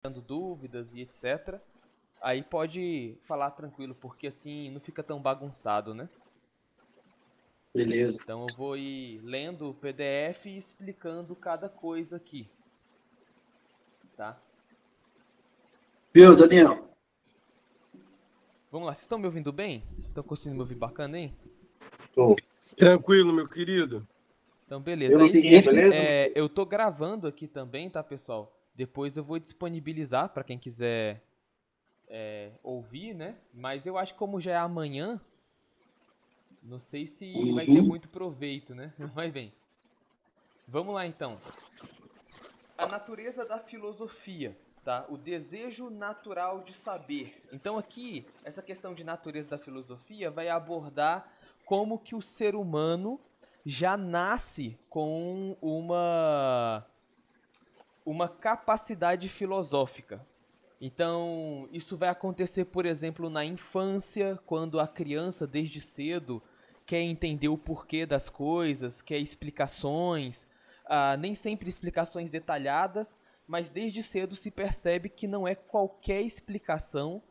tendo dúvidas e etc. Aí pode falar tranquilo, porque assim não fica tão bagunçado, né? Beleza. Então eu vou ir lendo o PDF e explicando cada coisa aqui, tá? Viu, Daniel? Vamos lá, vocês estão me ouvindo bem? Estão conseguindo me ouvir bacana, hein? Tô. Tranquilo, meu querido. Então, Eu beleza. não Aí, tenho, beleza? eu tô gravando aqui também, tá, pessoal? Depois eu vou disponibilizar para quem quiser ouvir, né? Mas eu acho que como já é amanhã, não sei se vai ter Uhum. muito proveito, né? Mas bem, vamos lá então. A natureza da filosofia, tá? O desejo natural de saber. Então aqui, essa questão de natureza da filosofia vai abordar como que o ser humano já nasce com uma capacidade filosófica. Então, isso vai acontecer, por exemplo, na infância, quando a criança, desde cedo, quer entender o porquê das coisas, quer explicações, nem sempre explicações detalhadas, mas desde cedo se percebe que não é qualquer explicação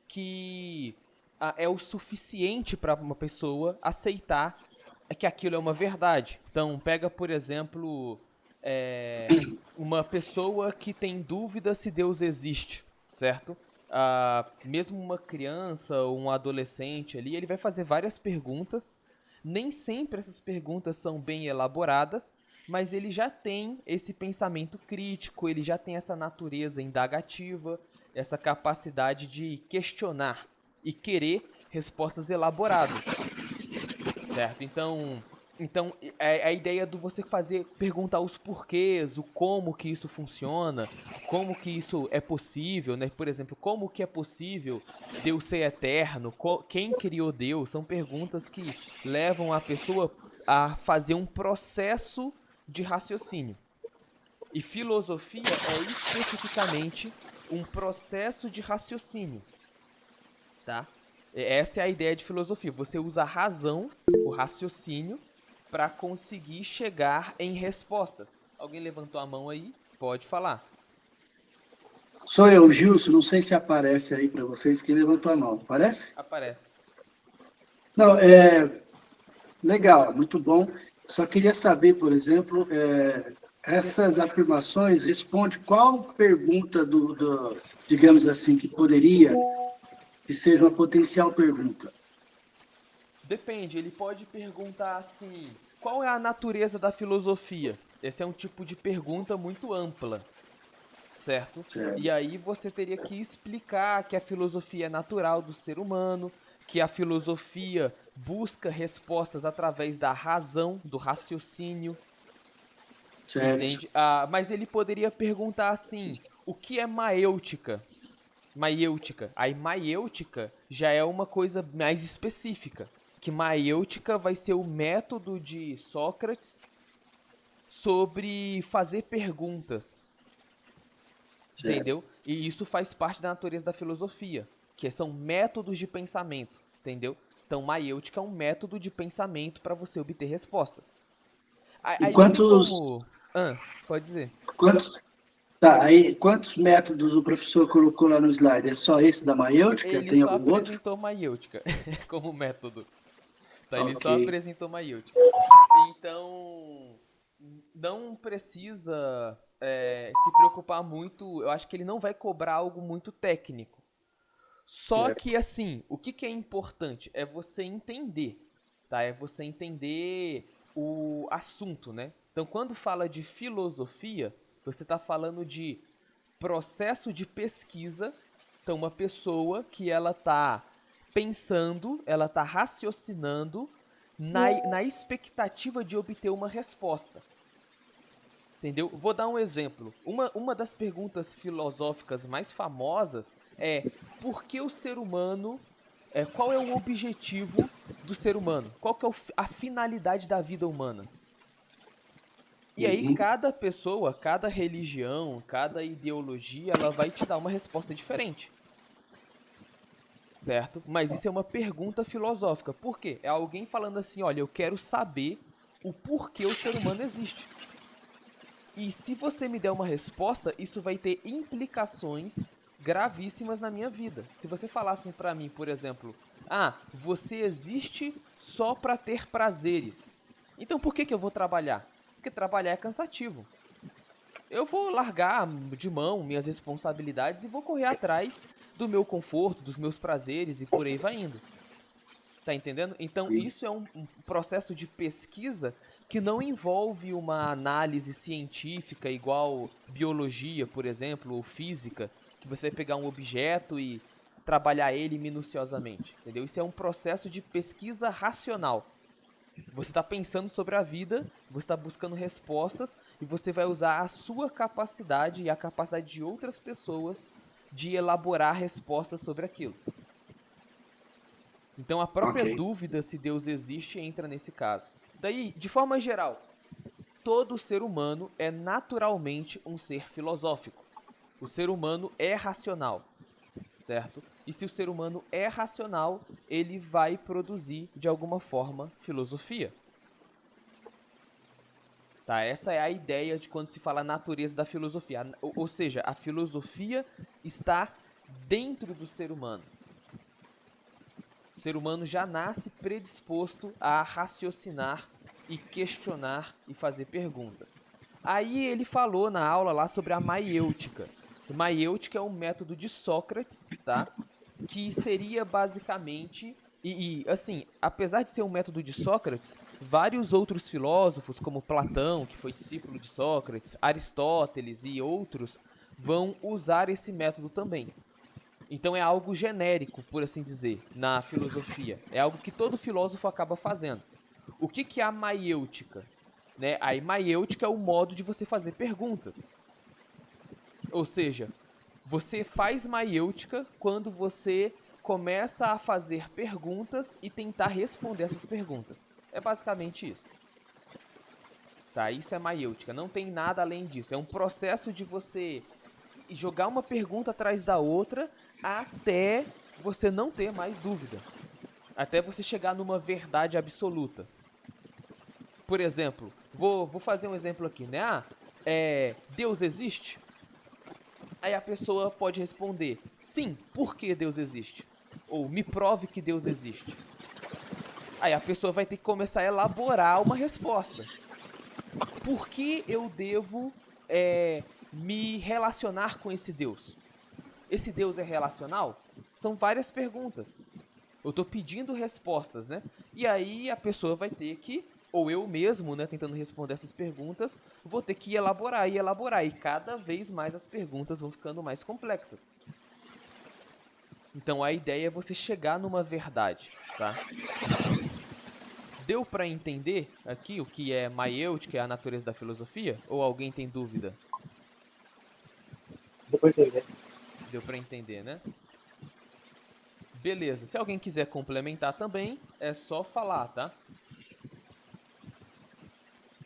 que é o suficiente para uma pessoa aceitar que aquilo é uma verdade. Então, pega, por exemplo, uma pessoa que tem dúvida se Deus existe, certo? Mesmo uma criança ou um adolescente ali, ele vai fazer várias perguntas. Nem sempre essas perguntas são bem elaboradas, mas ele já tem esse pensamento crítico, ele já tem essa natureza indagativa, essa capacidade de questionar e querer respostas elaboradas, certo? Então é a ideia do você perguntar os porquês, o como que isso funciona, como que isso é possível, né? Por exemplo, como que é possível Deus ser eterno? Quem criou Deus? São perguntas que levam a pessoa a fazer um processo de raciocínio. E filosofia é especificamente um processo de raciocínio, tá? Essa é a ideia de filosofia. Você usa a razão, o raciocínio, para conseguir chegar em respostas. Alguém levantou a mão aí? Pode falar. Sou eu, Gilson. Não sei se aparece aí para vocês quem levantou a mão. Aparece? Aparece. Não, legal, muito bom. Só queria saber, por exemplo, essas afirmações responde qual pergunta digamos assim, que seja uma potencial pergunta. Depende, ele pode perguntar assim: qual é a natureza da filosofia? Esse é um tipo de pergunta muito ampla, certo? E Certo? aí você teria que explicar que a filosofia é natural do ser humano, que a filosofia busca respostas através da razão, do raciocínio, Certo. entende? Mas ele poderia perguntar assim: o que é maêutica? Maiêutica. Aí maiêutica já é uma coisa mais específica. Que maiêutica vai ser o método de Sócrates sobre fazer perguntas, Certo. entendeu? E isso faz parte da natureza da filosofia, que são métodos de pensamento, entendeu? Então, maiêutica é um método de pensamento para você obter respostas. E Aí não tem como. Pode dizer. quantos, tá, aí, quantos métodos o professor colocou lá no slide? É só esse da maiêutica? Ele Tem só algum outro? apresentou maiêutica como método. Tá, ele Ok. só apresentou maiêutica. Então, não precisa se preocupar muito. Eu acho que ele não vai cobrar algo muito técnico. Só Certo. que, assim, o que é importante é você entender, tá? É você entender o assunto, né? Então, quando fala de filosofia, você está falando de processo de pesquisa. Então, uma pessoa que ela tá pensando, ela tá raciocinando na expectativa de obter uma resposta. Entendeu? Vou dar um exemplo. Uma das perguntas filosóficas mais famosas é: por que o ser humano. Qual é o objetivo do ser humano? Qual que é a finalidade da vida humana? E aí, Uhum. cada pessoa, cada religião, cada ideologia, ela vai te dar uma resposta diferente. Certo? Mas isso é uma pergunta filosófica. Por quê? É alguém falando assim: olha, eu quero saber o porquê o ser humano existe. E se você me der uma resposta, isso vai ter implicações gravíssimas na minha vida. Se você falasse pra mim, por exemplo, você existe só pra ter prazeres. Então por que eu vou trabalhar? Porque trabalhar é cansativo. Eu vou largar de mão minhas responsabilidades e vou correr atrás do meu conforto, dos meus prazeres e por aí vai indo. Tá entendendo? Então isso é um processo de pesquisa que não envolve uma análise científica igual biologia, por exemplo, ou física, que você vai pegar um objeto e trabalhar ele minuciosamente, entendeu? Isso é um processo de pesquisa racional. Você está pensando sobre a vida, você está buscando respostas e você vai usar a sua capacidade e a capacidade de outras pessoas de elaborar respostas sobre aquilo. Então a própria dúvida se Deus existe entra nesse caso. Daí, de forma geral, todo ser humano é naturalmente um ser filosófico. O ser humano é racional, certo? E se o ser humano é racional, ele vai produzir, de alguma forma, filosofia. Tá? Essa é a ideia de quando se fala natureza da filosofia. Ou seja, a filosofia está dentro do ser humano. O ser humano já nasce predisposto a raciocinar e questionar e fazer perguntas. Aí ele falou na aula lá sobre a maiêutica. Maiêutica é um método de Sócrates, tá? Que seria basicamente... assim, apesar de ser um método de Sócrates, vários outros filósofos, como Platão, que foi discípulo de Sócrates, Aristóteles e outros, vão usar esse método também. Então é algo genérico, por assim dizer, na filosofia. É algo que todo filósofo acaba fazendo. O que é a maiêutica? Né? A maiêutica é o modo de você fazer perguntas. Ou seja, você faz maiêutica quando você começa a fazer perguntas e tentar responder essas perguntas. É basicamente isso. Tá? Isso é maiêutica. Não tem nada além disso. É um processo de você jogar uma pergunta atrás da outra até você não ter mais dúvida. Até você chegar numa verdade absoluta. Por exemplo, vou fazer um exemplo aqui, né? Deus existe? Aí a pessoa pode responder, sim, por que Deus existe? Ou me prove que Deus existe. Aí a pessoa vai ter que começar a elaborar uma resposta. Por que eu devo me relacionar com esse Deus? Esse Deus é relacional? São várias perguntas. Eu tô pedindo respostas, né? E aí a pessoa vai ter que, ou eu mesmo, né, tentando responder essas perguntas, vou ter que elaborar e elaborar. E cada vez mais as perguntas vão ficando mais complexas. Então a ideia é você chegar numa verdade, tá? Deu pra entender aqui o que é maiêutica, que é a natureza da filosofia? Ou alguém tem dúvida? Deu pra entender, né? Beleza, se alguém quiser complementar também, é só falar, tá?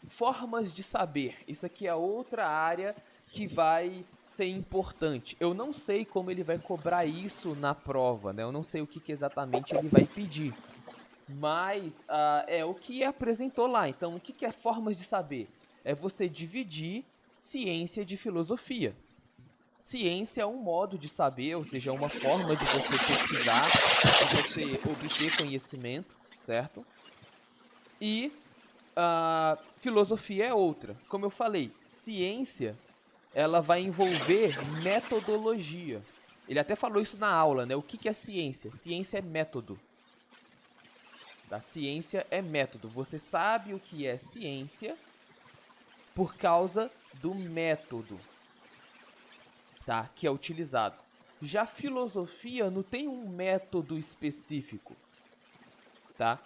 Formas de saber. Isso aqui é outra área que vai ser importante. Eu não sei como ele vai cobrar isso na prova, né? Eu não sei o que exatamente ele vai pedir. Mas é o que apresentou lá. Então, o que é formas de saber? É você dividir ciência de filosofia. Ciência é um modo de saber, ou seja, é uma forma de você pesquisar, de você obter conhecimento, certo? E filosofia é outra. Como eu falei, ciência, ela vai envolver metodologia. Ele até falou isso na aula, né? O que é ciência? Ciência é método. A ciência é método. Você sabe o que é ciência por causa do método, tá? Que é utilizado. Já filosofia não tem um método específico, tá?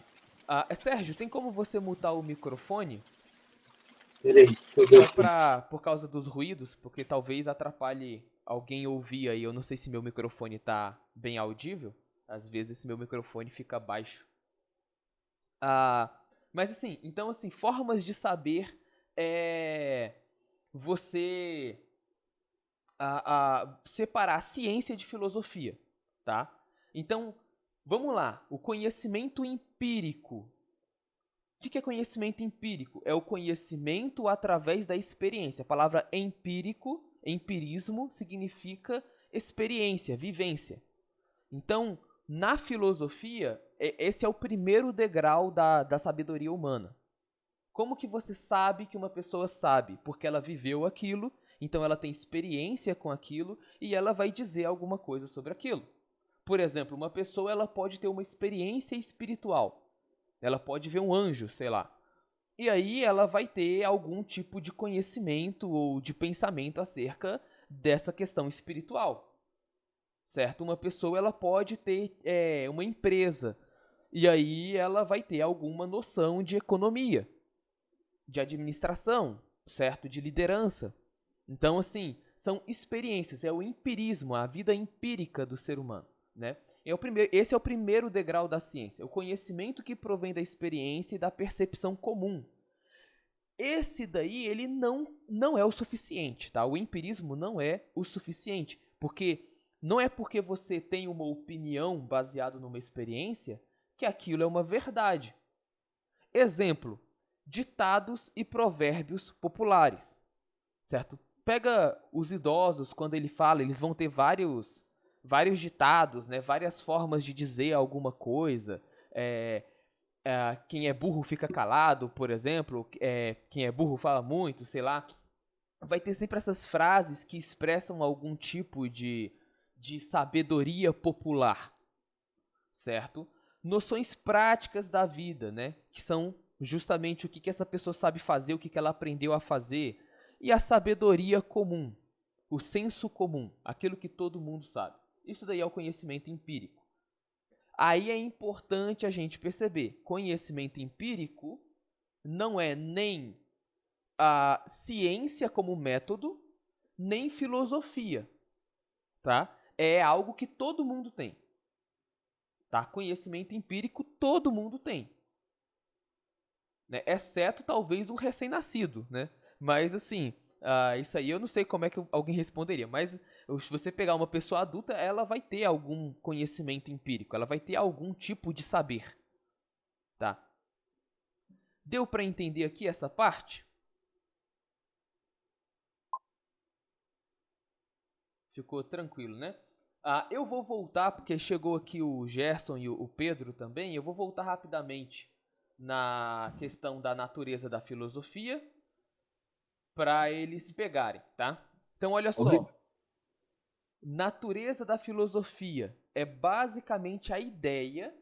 Sérgio, tem como você mutar o microfone? Só por causa dos ruídos, porque talvez atrapalhe alguém ouvir aí. Eu não sei se meu microfone tá bem audível. Às vezes esse meu microfone fica baixo. Mas assim, então assim, formas de saber é você separar ciência de filosofia, tá? Então, vamos lá, o conhecimento empírico. que é conhecimento empírico? É o conhecimento através da experiência. A palavra empírico, empirismo, significa experiência, vivência. Então, na filosofia, esse é o primeiro degrau da sabedoria humana. Como que você sabe que uma pessoa sabe? Porque ela viveu aquilo, então ela tem experiência com aquilo e ela vai dizer alguma coisa sobre aquilo. Por exemplo, uma pessoa ela pode ter uma experiência espiritual. Ela pode ver um anjo, sei lá. E aí ela vai ter algum tipo de conhecimento ou de pensamento acerca dessa questão espiritual. Certo? Uma pessoa ela pode ter uma empresa. E aí ela vai ter alguma noção de economia, de administração, certo? De liderança. Então, assim, são experiências, é o empirismo, a vida empírica do ser humano, né? Esse é o primeiro degrau da ciência, o conhecimento que provém da experiência e da percepção comum. Esse daí, ele não é o suficiente, tá? O empirismo não é o suficiente, porque não é porque você tem uma opinião baseada numa experiência que aquilo é uma verdade. Exemplo, ditados e provérbios populares, certo? Pega os idosos, quando ele fala, eles vão ter vários ditados, né? Várias formas de dizer alguma coisa. Quem é burro fica calado, por exemplo. Quem é burro fala muito, sei lá. Vai ter sempre essas frases que expressam algum tipo de sabedoria popular, certo? Noções práticas da vida, né? Que são justamente o que essa pessoa sabe fazer, o que ela aprendeu a fazer. E a sabedoria comum, o senso comum, aquilo que todo mundo sabe. Isso daí é o conhecimento empírico. Aí é importante a gente perceber, conhecimento empírico não é nem a ciência como método, nem filosofia, tá? É algo que todo mundo tem, tá? Conhecimento empírico todo mundo tem, né? Exceto talvez o recém-nascido, né? Mas assim, isso aí eu não sei como é que alguém responderia, mas se você pegar uma pessoa adulta, ela vai ter algum conhecimento empírico, ela vai ter algum tipo de saber, tá? Deu para entender aqui essa parte? Ficou tranquilo, né? Eu vou voltar, porque chegou aqui o Gerson e o Pedro também, eu vou voltar rapidamente na questão da natureza da filosofia, para eles pegarem, tá? Então, olha só. Natureza da filosofia é basicamente a ideia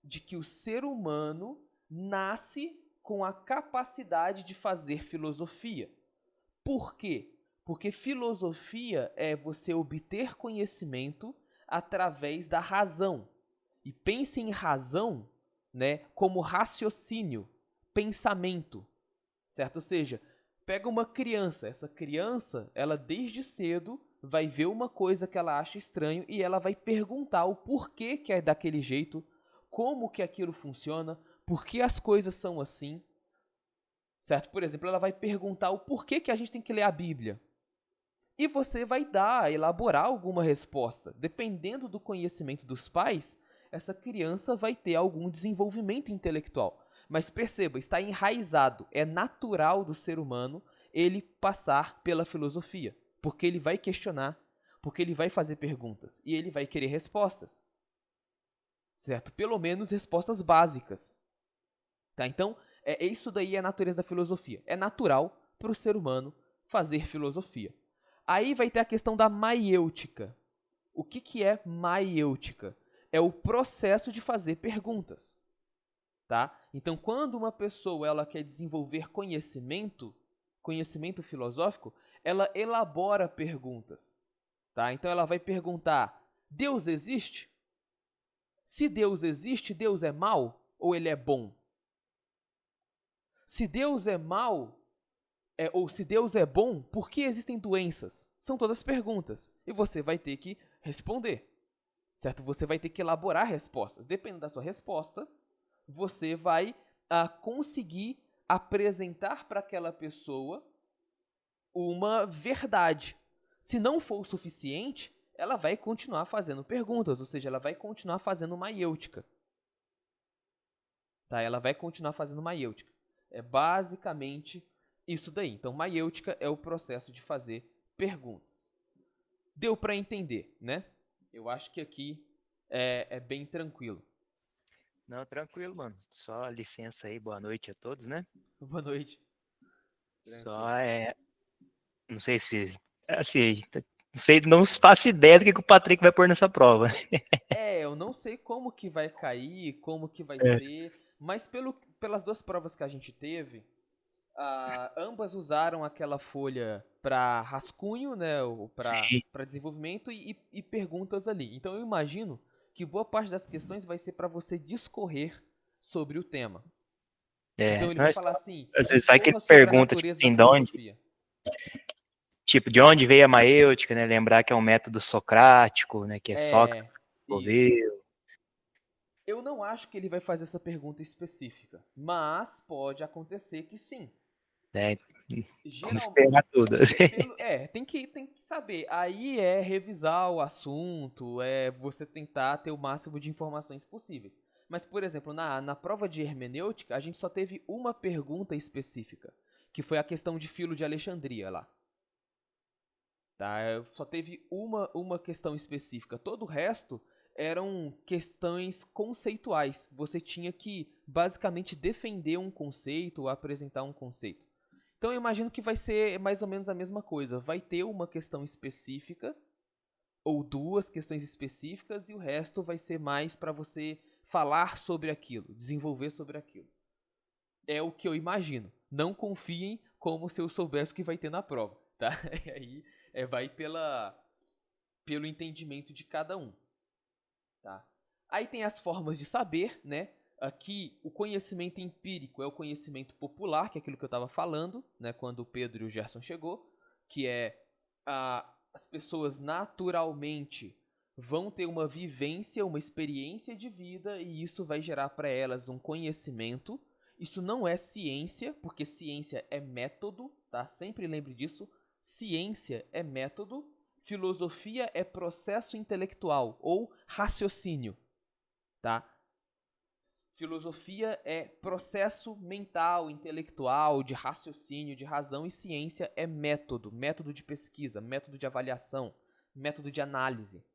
de que o ser humano nasce com a capacidade de fazer filosofia. Por quê? Porque filosofia é você obter conhecimento através da razão. E pense em razão, né, como raciocínio, pensamento, certo? Ou seja, pega uma criança, essa criança, ela desde cedo vai ver uma coisa que ela acha estranho e ela vai perguntar o porquê que é daquele jeito, como que aquilo funciona, por que as coisas são assim, certo? Por exemplo, ela vai perguntar o porquê que a gente tem que ler a Bíblia. E você vai elaborar alguma resposta. Dependendo do conhecimento dos pais, essa criança vai ter algum desenvolvimento intelectual. Mas perceba, está enraizado, é natural do ser humano ele passar pela filosofia, porque ele vai questionar, porque ele vai fazer perguntas e ele vai querer respostas, certo? Pelo menos respostas básicas, tá? Então, isso daí é a natureza da filosofia. É natural para o ser humano fazer filosofia. Aí vai ter a questão da maiêutica. O que é maiêutica? É o processo de fazer perguntas. Tá? Então, quando uma pessoa ela quer desenvolver conhecimento filosófico, ela elabora perguntas. Tá? Então, ela vai perguntar: Deus existe? Se Deus existe, Deus é mau ou ele é bom? Se Deus é mau, ou se Deus é bom, por que existem doenças? São todas perguntas. E você vai ter que responder. Certo? Você vai ter que elaborar respostas. Dependendo da sua resposta, você vai conseguir apresentar para aquela pessoa uma verdade. Se não for o suficiente, ela vai continuar fazendo perguntas, ou seja, ela vai continuar fazendo maiêutica. Tá? Ela vai continuar fazendo maiêutica. É basicamente isso daí. Então, maiêutica é o processo de fazer perguntas. Deu para entender, né? Eu acho que aqui é bem tranquilo. Não, tranquilo, mano. Só licença aí, boa noite a todos, né? Boa noite. Só não sei se. Assim, não sei, não faço ideia do que o Patrick vai pôr nessa prova. Eu não sei como que vai cair, como que vai É. ser, mas pelas duas provas que a gente teve, ambas usaram aquela folha para rascunho, né, Sim. para desenvolvimento e perguntas ali. Então eu imagino que boa parte das questões vai ser para você discorrer sobre o tema. Então ele vai Mas falar assim, às vezes vai que ele discorra sobre a pergunta, tipo natureza da assim, de onde, filosofia. tipo, de onde veio a maêutica, né? Lembrar que é um método socrático, né? Que é Sócrates que Isso. desenvolveu, Eu não acho que ele vai fazer essa pergunta específica, mas pode acontecer que sim. né? Vamos Geralmente, esperar tudo. tem que saber. Aí é revisar o assunto, é você tentar ter o máximo de informações possíveis. Mas, por exemplo, na prova de hermenêutica, a gente só teve uma pergunta específica, que foi a questão de Filo de Alexandria lá. Tá? Só teve uma questão específica. Todo o resto eram questões conceituais. Você tinha que, basicamente, defender um conceito ou apresentar um conceito. Então eu imagino que vai ser mais ou menos a mesma coisa. Vai ter uma questão específica, ou duas questões específicas, e o resto vai ser mais para você falar sobre aquilo, desenvolver sobre aquilo. É o que eu imagino. Não confiem como se eu soubesse o que vai ter na prova, tá? E aí vai pelo entendimento de cada um, tá? Aí tem as formas de saber, né? Aqui, o conhecimento empírico é o conhecimento popular, que é aquilo que eu estava falando, né, quando o Pedro e o Gerson chegou, que é as pessoas naturalmente vão ter uma vivência, uma experiência de vida, e isso vai gerar para elas um conhecimento. Isso não é ciência, porque ciência é método, tá? Sempre lembre disso. Ciência é método, filosofia é processo intelectual ou raciocínio, tá? Filosofia é processo mental, intelectual, de raciocínio, de razão, e ciência é método, método de pesquisa, método de avaliação, método de análise,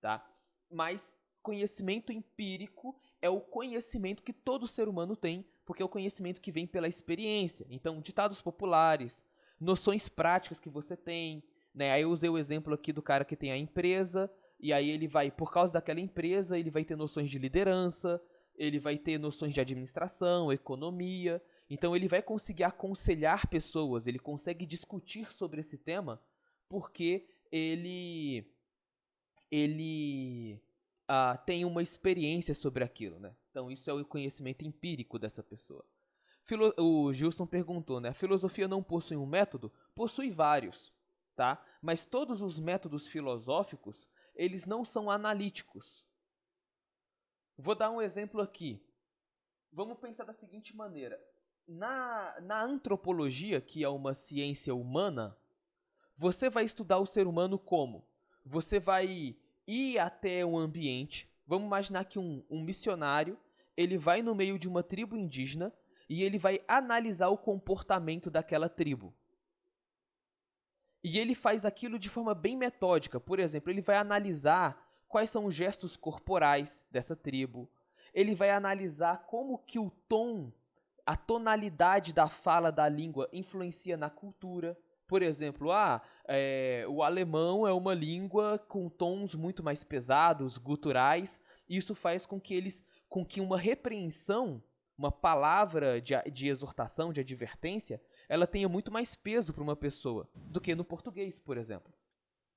tá? Mas conhecimento empírico é o conhecimento que todo ser humano tem, porque é o conhecimento que vem pela experiência. Então, ditados populares, noções práticas que você tem, né? Aí eu usei o exemplo aqui do cara que tem a empresa, e aí ele vai, por causa daquela empresa, ele vai ter noções de liderança, ele vai ter noções de administração, economia. Então ele vai conseguir aconselhar pessoas, ele consegue discutir sobre esse tema porque ele tem uma experiência sobre aquilo, né? Então isso é o conhecimento empírico dessa pessoa. O Gilson perguntou, né? A filosofia não possui um método? Possui vários, tá? Mas todos os métodos filosóficos, eles não são analíticos. Vou dar um exemplo aqui. Vamos pensar da seguinte maneira. Na antropologia, que é uma ciência humana, você vai estudar o ser humano como? Você vai ir até um ambiente. Vamos imaginar que um missionário, ele vai no meio de uma tribo indígena e ele vai analisar o comportamento daquela tribo. E ele faz aquilo de forma bem metódica. Por exemplo, ele vai analisar quais são os gestos corporais dessa tribo. Ele vai analisar como que o tom, a tonalidade da fala da língua influencia na cultura. Por exemplo, o alemão é uma língua com tons muito mais pesados, guturais. Isso faz com que uma repreensão, uma palavra de exortação, de advertência, ela tenha muito mais peso para uma pessoa do que no português, por exemplo.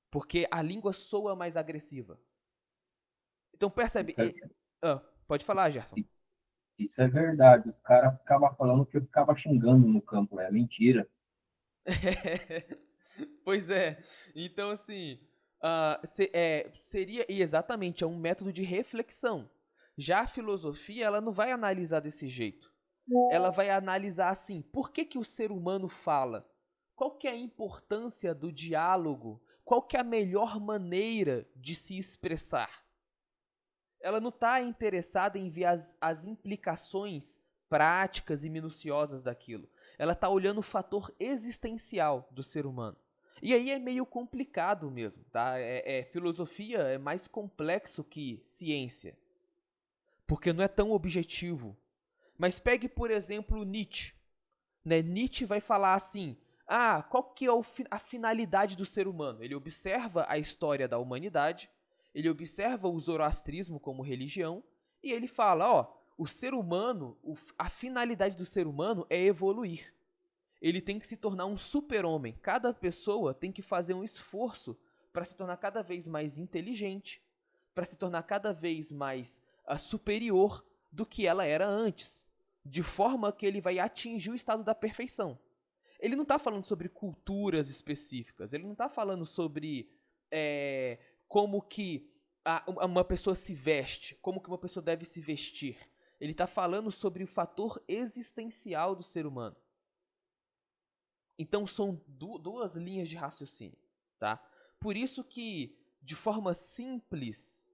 Porque a língua soa mais agressiva. Então percebe... pode falar, Gerson. Isso é verdade. Os caras ficavam falando que eu ficava xingando no campo. É mentira. Pois é. Então, assim, seria exatamente um método de reflexão. Já a filosofia, ela não vai analisar desse jeito. Ela vai analisar assim, por que o ser humano fala? Qual que é a importância do diálogo? Qual que é a melhor maneira de se expressar? Ela não está interessada em ver as implicações práticas e minuciosas daquilo. Ela está olhando o fator existencial do ser humano. E aí é meio complicado mesmo, tá? Filosofia é mais complexo que ciência, porque não é tão objetivo. Mas pegue, por exemplo, Nietzsche. Né? Nietzsche vai falar assim, qual que é a finalidade do ser humano? Ele observa a história da humanidade, ele observa o zoroastrismo como religião, e ele fala, o ser humano, a finalidade do ser humano é evoluir. Ele tem que se tornar um super-homem. Cada pessoa tem que fazer um esforço para se tornar cada vez mais inteligente, para se tornar cada vez mais superior do que ela era antes, de forma que ele vai atingir o estado da perfeição. Ele não está falando sobre culturas específicas, ele não está falando sobre como que uma pessoa se veste, como que uma pessoa deve se vestir. Ele está falando sobre o fator existencial do ser humano. Então são duas linhas de raciocínio, tá? Por isso que, de forma simples,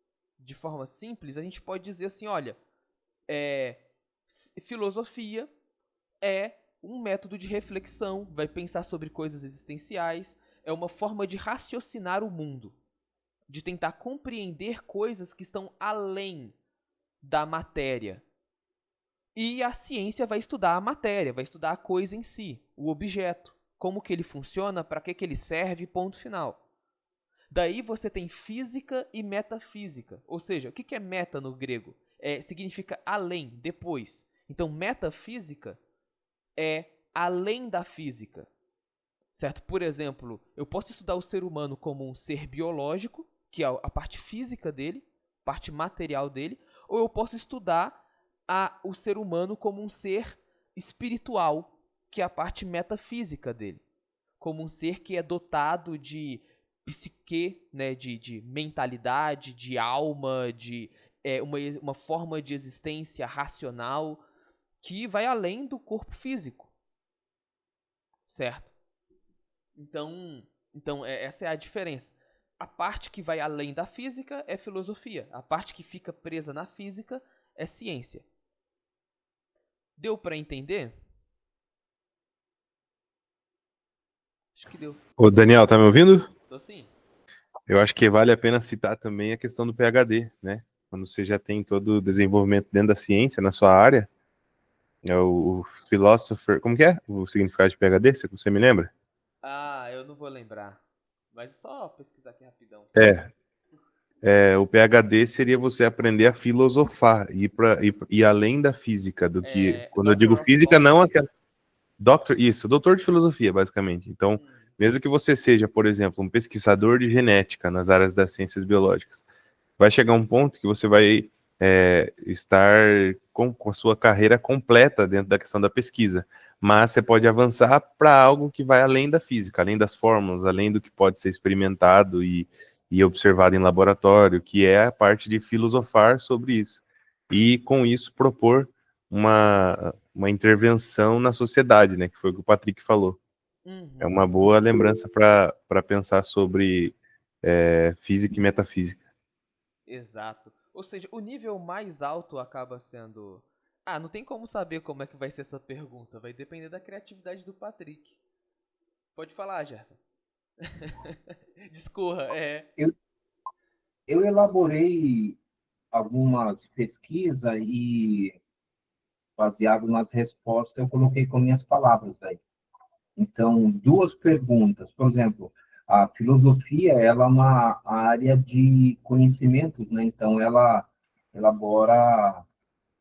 a gente pode dizer assim, olha, filosofia é um método de reflexão, vai pensar sobre coisas existenciais, é uma forma de raciocinar o mundo, de tentar compreender coisas que estão além da matéria. E a ciência vai estudar a matéria, vai estudar a coisa em si, o objeto, como que ele funciona, para que ele serve, ponto final. Daí você tem física e metafísica. Ou seja, o que é meta no grego? Significa além, depois. Então, metafísica é além da física. Certo? Por exemplo, eu posso estudar o ser humano como um ser biológico, que é a parte física dele, parte material dele, ou eu posso estudar o ser humano como um ser espiritual, que é a parte metafísica dele, como um ser que é dotado de psique, né, de mentalidade, de alma, de uma forma de existência racional que vai além do corpo físico, certo? Então essa é a diferença. A parte que vai além da física é filosofia, a parte que fica presa na física é ciência. Deu para entender? Acho que deu. Ô, Daniel, tá me ouvindo? Tô sim. Eu acho que vale a pena citar também a questão do PhD, né? Quando você já tem todo o desenvolvimento dentro da ciência, na sua área, é o philosopher... Como que é o significado de PhD? Você me lembra? Eu não vou lembrar. Mas só pesquisar aqui rapidão. O PhD seria você aprender a filosofar, ir além da física, do que... Quando eu digo física, não aquela... doutor de filosofia, basicamente. Então, mesmo que você seja, por exemplo, um pesquisador de genética nas áreas das ciências biológicas, vai chegar um ponto que você vai estar com a sua carreira completa dentro da questão da pesquisa, mas você pode avançar para algo que vai além da física, além das fórmulas, além do que pode ser experimentado e observado em laboratório, que é a parte de filosofar sobre isso. E, com isso, propor uma intervenção na sociedade, né, que foi o que o Patrick falou. É uma boa lembrança para pensar sobre física e metafísica. Exato. Ou seja, o nível mais alto acaba sendo... não tem como saber como é que vai ser essa pergunta. Vai depender da criatividade do Patrick. Pode falar, Gerson. Discorra, Eu elaborei algumas pesquisas e, baseado nas respostas, eu coloquei com minhas palavras, velho. Então, duas perguntas. Por exemplo, a filosofia, ela é uma área de conhecimentos, né? Então, ela elabora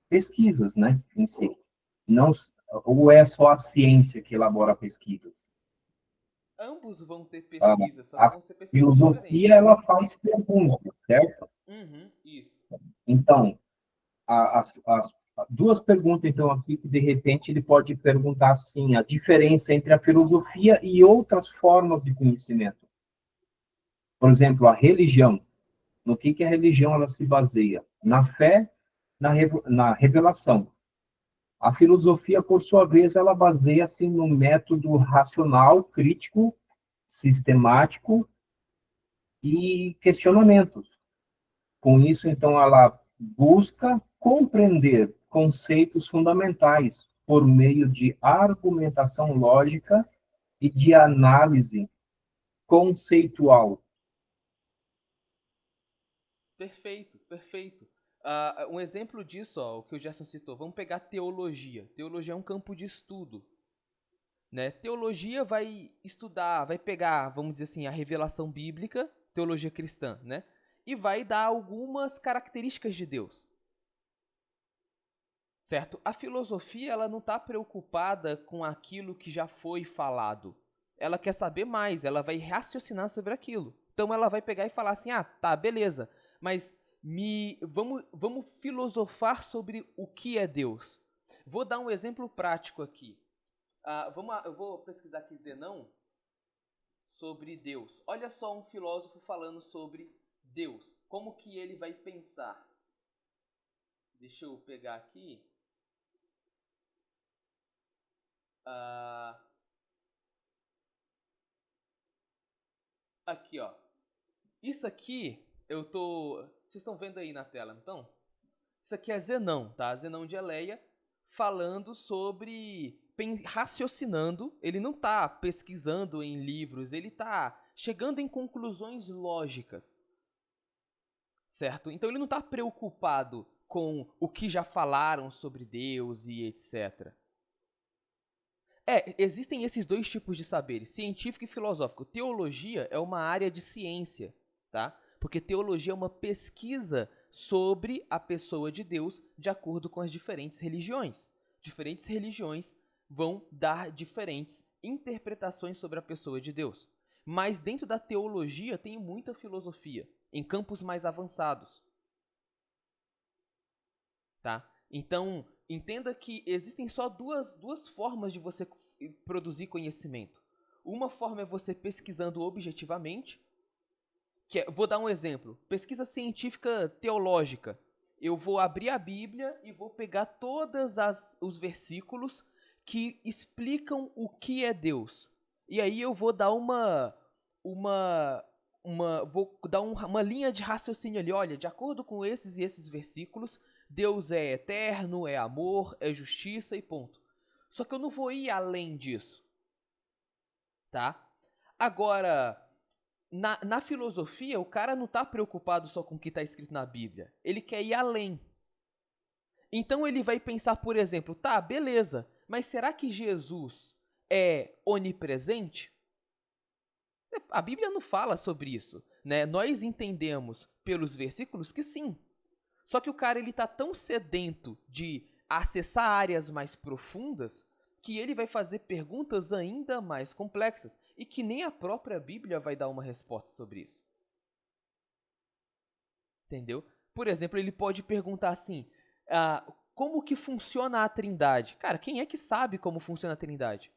pesquisas, né, em si. Não, ou é só a ciência que elabora pesquisas? Ambos vão ter pesquisa, só que A vão ser pesquisas filosofia, diferentes. ela faz perguntas, certo? Isso. Então, as duas perguntas, então, aqui, que de repente ele pode perguntar assim, a diferença entre a filosofia e outras formas de conhecimento. Por exemplo, a religião. No que a religião ela se baseia? Na fé, na revelação. A filosofia, por sua vez, ela baseia-se no método racional, crítico, sistemático e questionamentos. Com isso, então, ela busca compreender conceitos fundamentais por meio de argumentação lógica e de análise conceitual. Perfeito, perfeito. Um exemplo disso, ó, o que o Gerson citou, vamos pegar teologia. Teologia é um campo de estudo. Né? Teologia vai estudar, vai pegar, vamos dizer assim, a revelação bíblica, teologia cristã, né? E vai dar algumas características de Deus. Certo? A filosofia, ela não está preocupada com aquilo que já foi falado. Ela quer saber mais, ela vai raciocinar sobre aquilo. Então ela vai pegar e falar assim, tá, beleza, mas vamos filosofar sobre o que é Deus. Vou dar um exemplo prático aqui. Eu vou pesquisar aqui Zenão sobre Deus. Olha só um filósofo falando sobre Deus. Como que ele vai pensar? Deixa eu pegar aqui. Aqui, ó. Isso aqui, vocês estão vendo aí na tela, então? Isso aqui é Zenão, tá? Zenão de Eleia, falando sobre... raciocinando. Ele não está pesquisando em livros, ele está chegando em conclusões lógicas. Certo? Então ele não está preocupado com o que já falaram sobre Deus e etc. Existem esses dois tipos de saberes, científico e filosófico. Teologia é uma área de ciência, tá? Porque teologia é uma pesquisa sobre a pessoa de Deus de acordo com as diferentes religiões. Diferentes religiões vão dar diferentes interpretações sobre a pessoa de Deus. Mas dentro da teologia tem muita filosofia, em campos mais avançados. Tá? Então, entenda que existem só duas formas de você produzir conhecimento. Uma forma é você pesquisando objetivamente, vou dar um exemplo, pesquisa científica teológica. Eu vou abrir a Bíblia e vou pegar todos os versículos que explicam o que é Deus. E aí eu vou dar uma linha de raciocínio ali. Olha, de acordo com esses e esses versículos, Deus é eterno, é amor, é justiça e ponto. Só que eu não vou ir além disso. Tá? Agora, na filosofia, o cara não está preocupado só com o que está escrito na Bíblia. Ele quer ir além. Então ele vai pensar, por exemplo, tá, beleza, mas será que Jesus é onipresente? A Bíblia não fala sobre isso, né? Nós entendemos pelos versículos que sim. Só que o cara ele tá tão sedento de acessar áreas mais profundas que ele vai fazer perguntas ainda mais complexas e que nem a própria Bíblia vai dar uma resposta sobre isso. Entendeu? Por exemplo, ele pode perguntar assim, como que funciona a Trindade? Cara, quem é que sabe como funciona a Trindade?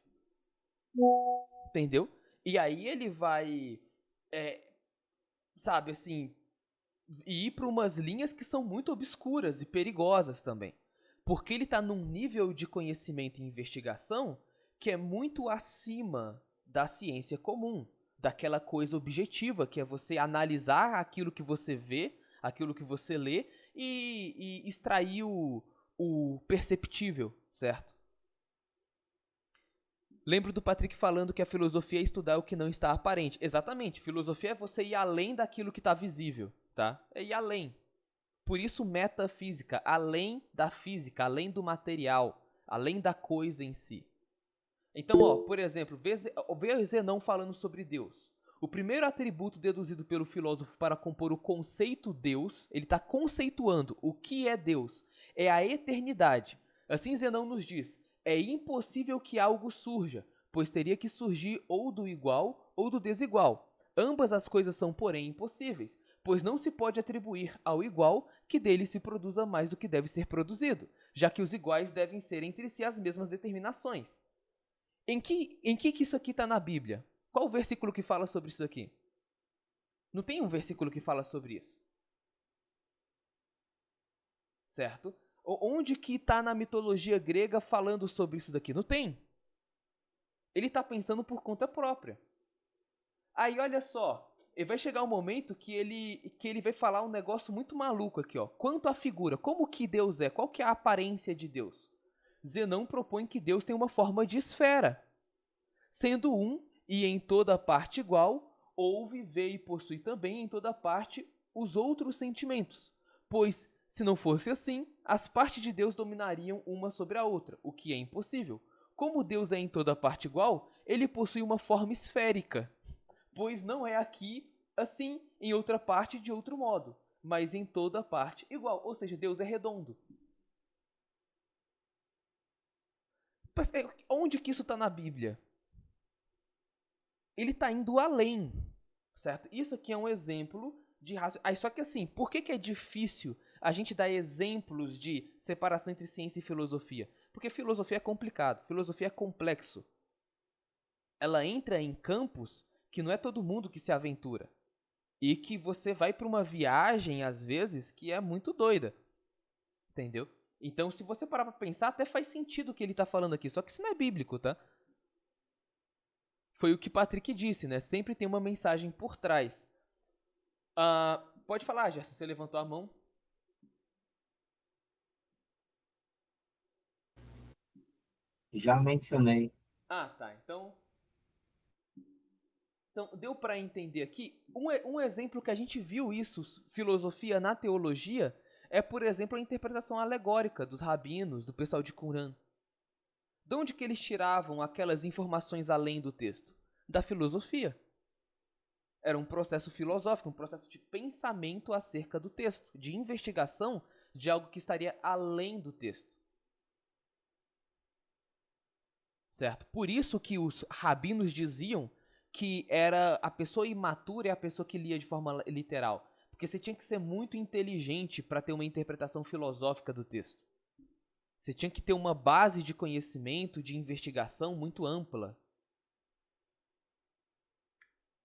Entendeu? E aí ele vai, sabe assim, ir para umas linhas que são muito obscuras e perigosas também. Porque ele está num nível de conhecimento e investigação que é muito acima da ciência comum, daquela coisa objetiva, que é você analisar aquilo que você vê, aquilo que você lê e extrair o perceptível, certo? Lembro do Patrick falando que a filosofia é estudar o que não está aparente. Exatamente, filosofia é você ir além daquilo que está visível, tá? É ir além. Por isso metafísica, além da física, além do material, além da coisa em si. Então, por exemplo, vê Zenão falando sobre Deus. O primeiro atributo deduzido pelo filósofo para compor o conceito Deus, ele está conceituando o que é Deus, é a eternidade. Assim Zenão nos diz, é impossível que algo surja, pois teria que surgir ou do igual ou do desigual. Ambas as coisas são, porém, impossíveis, pois não se pode atribuir ao igual que dele se produza mais do que deve ser produzido, já que os iguais devem ser entre si as mesmas determinações. Em que isso aqui está na Bíblia? Qual o versículo que fala sobre isso aqui? Não tem um versículo que fala sobre isso. Certo? Onde que está na mitologia grega falando sobre isso daqui? Não tem. Ele está pensando por conta própria. Aí olha só, E vai chegar um momento que ele vai falar um negócio muito maluco aqui, ó. Quanto à figura, como que Deus é? Qual que é a aparência de Deus? Zenão propõe que Deus tem uma forma de esfera. Sendo um e em toda parte igual, ouve, vê e possui também em toda parte os outros sentimentos. Pois, se não fosse assim, as partes de Deus dominariam uma sobre a outra, o que é impossível. Como Deus é em toda parte igual, ele possui uma forma esférica, pois não é aqui assim, em outra parte de outro modo, mas em toda parte igual, ou seja, Deus é redondo. Mas onde que isso está na Bíblia? Ele está indo além, certo? Isso aqui é um exemplo de raciocínio. Só que assim, por que é difícil a gente dar exemplos de separação entre ciência e filosofia? Porque filosofia é complicado, filosofia é complexo. Ela entra em campos que não é todo mundo que se aventura. E que você vai para uma viagem, às vezes, que é muito doida. Entendeu? Então, se você parar para pensar, até faz sentido o que ele está falando aqui. Só que isso não é bíblico, tá? Foi o que Patrick disse, né? Sempre tem uma mensagem por trás. Pode falar, Gerson, você levantou a mão. Já mencionei. Tá. Então deu para entender aqui. Um exemplo que a gente viu isso, filosofia na teologia, é, por exemplo, a interpretação alegórica dos rabinos, do pessoal de Qumran. De onde que eles tiravam aquelas informações além do texto? Da filosofia. Era um processo filosófico, um processo de pensamento acerca do texto, de investigação de algo que estaria além do texto. Certo? Por isso que os rabinos diziam que era a pessoa imatura e a pessoa que lia de forma literal. Porque você tinha que ser muito inteligente para ter uma interpretação filosófica do texto. Você tinha que ter uma base de conhecimento, de investigação muito ampla.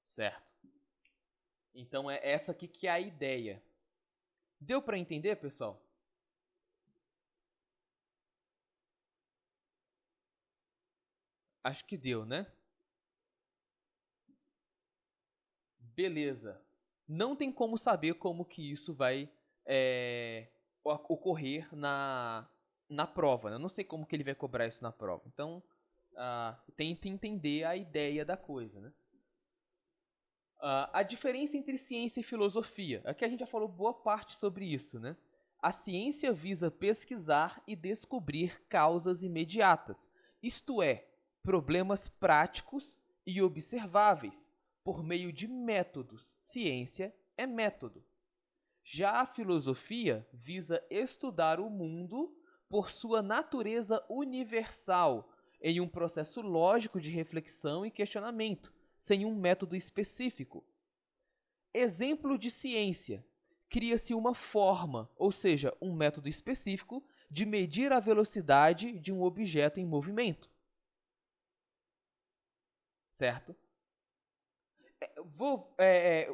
Certo? Então é essa aqui que é a ideia. Deu para entender, pessoal? Acho que deu, né? Beleza. Não tem como saber como que isso vai ocorrer na prova. Né? Eu não sei como que ele vai cobrar isso na prova. Então, tente entender a ideia da coisa. Né? A diferença entre ciência e filosofia. Aqui a gente já falou boa parte sobre isso. Né? A ciência visa pesquisar e descobrir causas imediatas. Isto é, problemas práticos e observáveis, por meio de métodos. Ciência é método. Já a filosofia visa estudar o mundo por sua natureza universal, em um processo lógico de reflexão e questionamento, sem um método específico. Exemplo de ciência. Cria-se uma forma, ou seja, um método específico, de medir a velocidade de um objeto em movimento. Certo?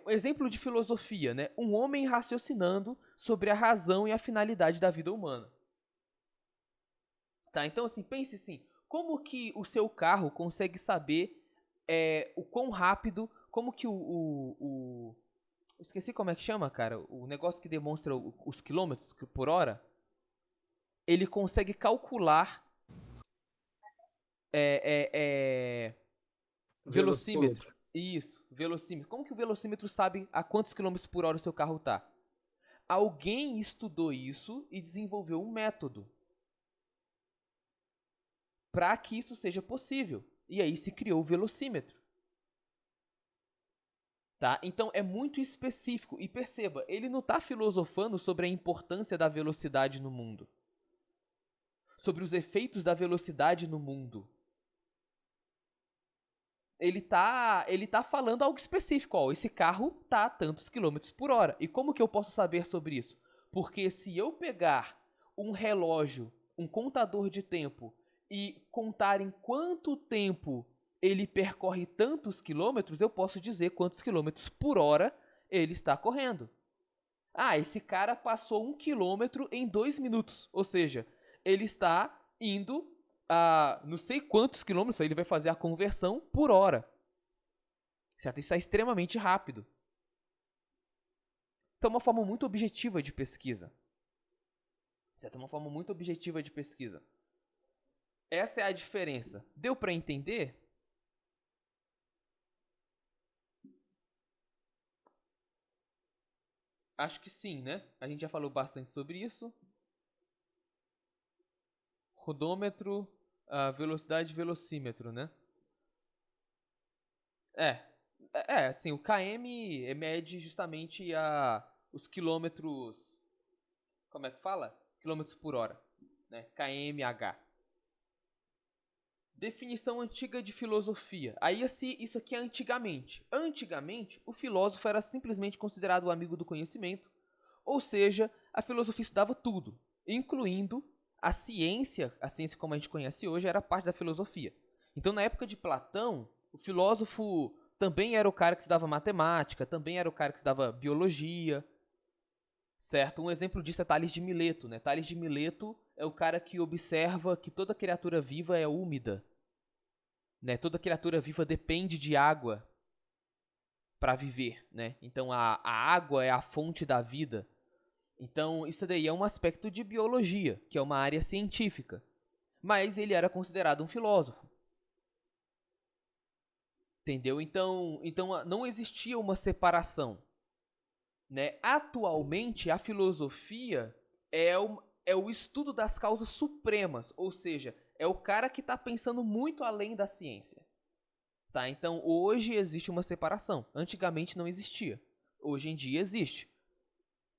Exemplo de filosofia, né? Um homem raciocinando sobre a razão e a finalidade da vida humana. Tá, então assim, pense assim, como que o seu carro consegue saber o quão rápido, como que esqueci como é que chama, cara, o negócio que demonstra os quilômetros por hora, ele consegue calcular velocímetro. Isso, velocímetro. Como que o velocímetro sabe a quantos quilômetros por hora o seu carro está? Alguém estudou isso e desenvolveu um método para que isso seja possível. E aí se criou o velocímetro. Tá? Então é muito específico. E perceba, ele não está filosofando sobre a importância da velocidade no mundo. Sobre os efeitos da velocidade no mundo. Ele tá falando algo específico. Ó, esse carro tá a tantos quilômetros por hora. E como que eu posso saber sobre isso? Porque se eu pegar um relógio, um contador de tempo, e contar em quanto tempo ele percorre tantos quilômetros, eu posso dizer quantos quilômetros por hora ele está correndo. Esse cara passou 1 quilômetro em 2 minutos. Ou seja, ele está indo não sei quantos quilômetros, aí ele vai fazer a conversão por hora. Certo? Isso é extremamente rápido. Então, é uma forma muito objetiva de pesquisa. Certo? É uma forma muito objetiva de pesquisa. Essa é a diferença. Deu para entender? Acho que sim, né? A gente já falou bastante sobre isso. Rodômetro, velocidade e velocímetro, né? Assim, o km mede justamente os quilômetros... Como é que fala? Quilômetros por hora, né? kmh. Definição antiga de filosofia. Aí, assim, isso aqui é antigamente. Antigamente, o filósofo era simplesmente considerado o amigo do conhecimento, ou seja, a filosofia estudava tudo, incluindo a ciência como a gente conhece hoje, era parte da filosofia. Então, na época de Platão, o filósofo também era o cara que estudava matemática, também era o cara que estudava biologia, certo? Um exemplo disso é Tales de Mileto, né? Tales de Mileto é o cara que observa que toda criatura viva é úmida, né? Toda criatura viva depende de água para viver, né? Então a água é a fonte da vida. Então isso daí é um aspecto de biologia, que é uma área científica. Mas ele era considerado um filósofo. Entendeu? Então não existia uma separação, né? Atualmente, a filosofia é o estudo das causas supremas, ou seja, é o cara que está pensando muito além da ciência. Tá? Então, hoje existe uma separação. Antigamente não existia. Hoje em dia existe.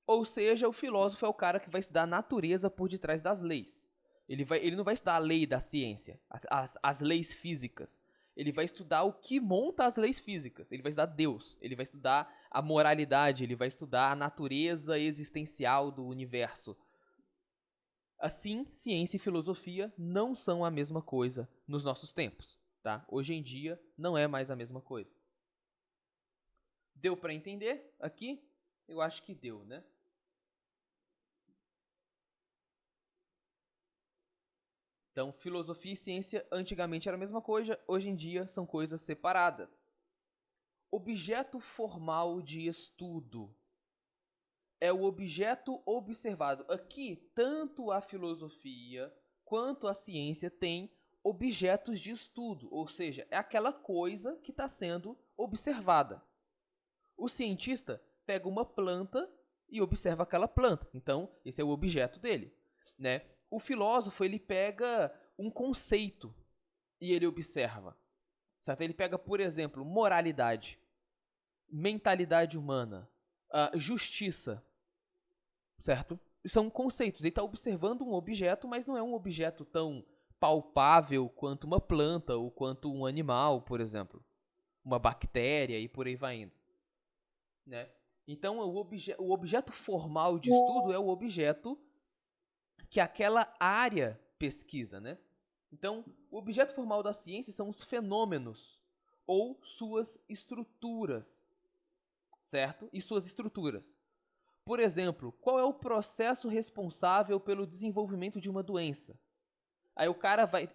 Ou seja, o filósofo é o cara que vai estudar a natureza por detrás das leis. Ele não vai estudar a lei da ciência, as leis físicas. Ele vai estudar o que monta as leis físicas. Ele vai estudar Deus. Ele vai estudar a moralidade. Ele vai estudar a natureza existencial do universo. Assim, ciência e filosofia não são a mesma coisa nos nossos tempos. Tá? Hoje em dia, não é mais a mesma coisa. Deu para entender aqui? Eu acho que deu, né? Então, filosofia e ciência antigamente era a mesma coisa, hoje em dia são coisas separadas. Objeto formal de estudo é o objeto observado. Aqui, tanto a filosofia quanto a ciência têm objetos de estudo, ou seja, é aquela coisa que está sendo observada. O cientista pega uma planta e observa aquela planta, então esse é o objeto dele, né? O filósofo, ele pega um conceito e ele observa, certo? Ele pega, por exemplo, moralidade, mentalidade humana, justiça, certo? São conceitos. Ele está observando um objeto, mas não é um objeto tão palpável quanto uma planta ou quanto um animal, por exemplo. Uma bactéria e por aí vai indo, né? Então, o objeto formal de estudo é o objeto que aquela área pesquisa, né? Então, o objeto formal da ciência são os fenômenos ou suas estruturas, certo? E suas estruturas. Por exemplo, qual é o processo responsável pelo desenvolvimento de uma doença? Aí o cara vai...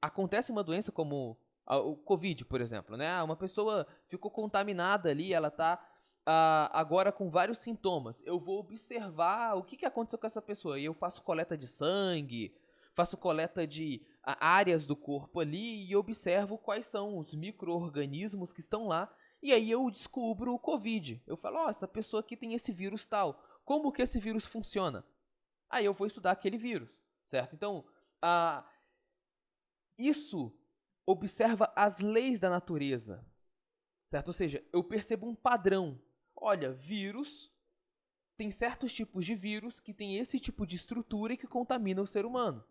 Acontece uma doença como o Covid, por exemplo, né? Uma pessoa ficou contaminada ali, ela está agora com vários sintomas. Eu vou observar o que aconteceu com essa pessoa. E eu faço coleta de sangue, faço coleta de áreas do corpo ali e observo quais são os micro-organismos que estão lá. E aí eu descubro o Covid. Eu falo, essa pessoa aqui tem esse vírus tal. Como que esse vírus funciona? Aí eu vou estudar aquele vírus, certo? Então, isso observa as leis da natureza, certo? Ou seja, eu percebo um padrão. Olha, vírus, tem certos tipos de vírus que tem esse tipo de estrutura e que contamina o ser humano.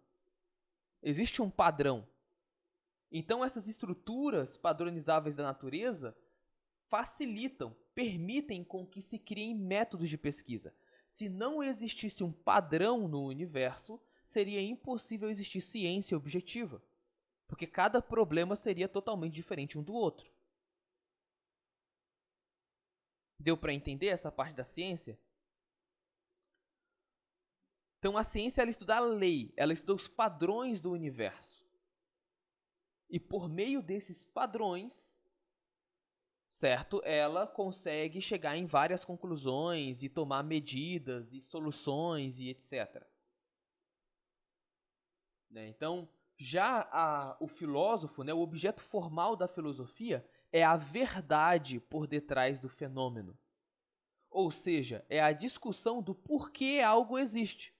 Existe um padrão. Então, essas estruturas padronizáveis da natureza facilitam, permitem com que se criem métodos de pesquisa. Se não existisse um padrão no universo, seria impossível existir ciência objetiva, porque cada problema seria totalmente diferente um do outro. Deu para entender essa parte da ciência? Então a ciência, ela estuda a lei, ela estuda os padrões do universo. E por meio desses padrões, certo? Ela consegue chegar em várias conclusões e tomar medidas e soluções e etc. Né? Então, já o filósofo, né, o objeto formal da filosofia é a verdade por detrás do fenômeno. Ou seja, é a discussão do porquê algo existe.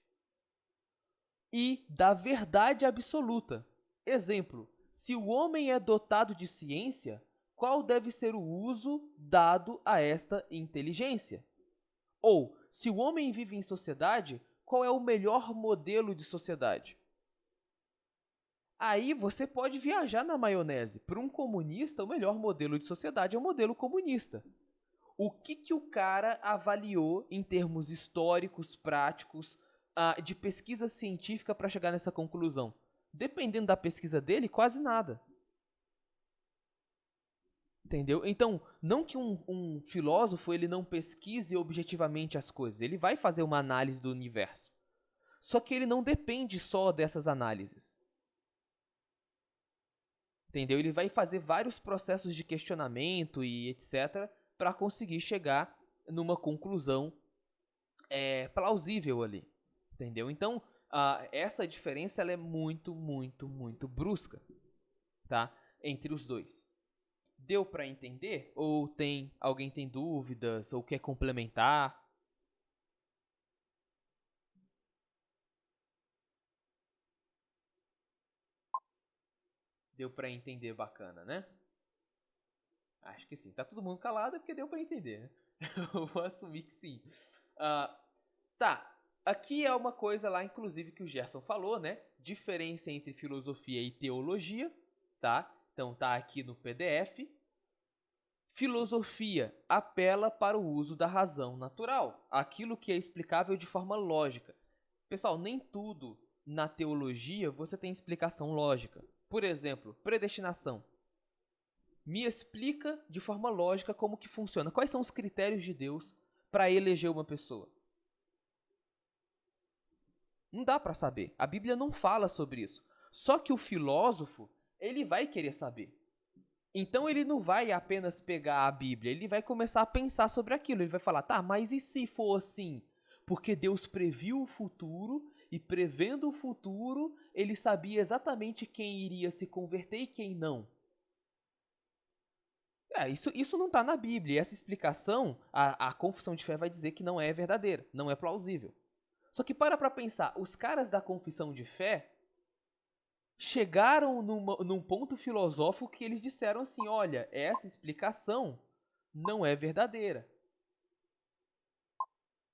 E da verdade absoluta. Exemplo, se o homem é dotado de ciência, qual deve ser o uso dado a esta inteligência? Ou, se o homem vive em sociedade, qual é o melhor modelo de sociedade? Aí você pode viajar na maionese. Para um comunista, o melhor modelo de sociedade é o modelo comunista. O que o cara avaliou em termos históricos, práticos, de pesquisa científica para chegar nessa conclusão? Dependendo da pesquisa dele, quase nada. Entendeu? Então, não que um filósofo ele não pesquise objetivamente as coisas. Ele vai fazer uma análise do universo. Só que ele não depende só dessas análises. Entendeu? Ele vai fazer vários processos de questionamento e etc. para conseguir chegar numa conclusão plausível ali. Entendeu? Então, essa diferença ela é muito, muito, muito brusca, tá? Entre os dois. Deu para entender? Ou alguém tem dúvidas ou quer complementar? Deu para entender bacana, né? Acho que sim. Tá todo mundo calado porque deu para entender, né? Eu vou assumir que sim. Tá. Aqui é uma coisa lá, inclusive, que o Gerson falou, né? Diferença entre filosofia e teologia, tá? Então tá aqui no PDF. Filosofia apela para o uso da razão natural, aquilo que é explicável de forma lógica. Pessoal, nem tudo na teologia você tem explicação lógica. Por exemplo, predestinação. Me explica de forma lógica como que funciona. Quais são os critérios de Deus para eleger uma pessoa? Não dá para saber. A Bíblia não fala sobre isso. Só que o filósofo, ele vai querer saber. Então ele não vai apenas pegar a Bíblia, ele vai começar a pensar sobre aquilo. Ele vai falar, tá, mas e se for assim? Porque Deus previu o futuro e prevendo o futuro, ele sabia exatamente quem iria se converter e quem não. Isso não está na Bíblia. E essa explicação, a confissão de fé vai dizer que não é verdadeira, não é plausível. Só que para pensar, os caras da confissão de fé chegaram num ponto filosófico que eles disseram assim, olha, essa explicação não é verdadeira.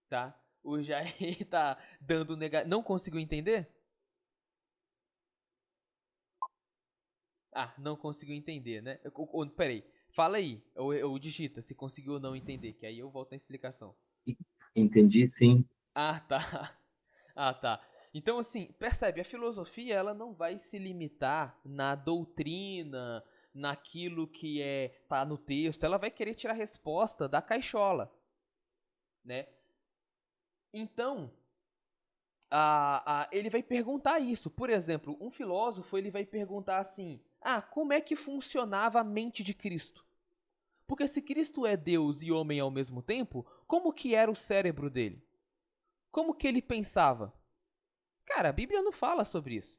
Tá? O Jair tá dando não conseguiu entender? Não conseguiu entender, né? Peraí, fala aí, ou digita se conseguiu ou não entender, que aí eu volto na explicação. Entendi, sim. Tá. Tá. Então, assim, percebe, a filosofia ela não vai se limitar na doutrina, naquilo que tá no texto, ela vai querer tirar a resposta da caixola, né? Então, ele vai perguntar isso. Por exemplo, um filósofo ele vai perguntar assim, como é que funcionava a mente de Cristo? Porque se Cristo é Deus e homem ao mesmo tempo, como que era o cérebro dele? Como que ele pensava? Cara, a Bíblia não fala sobre isso.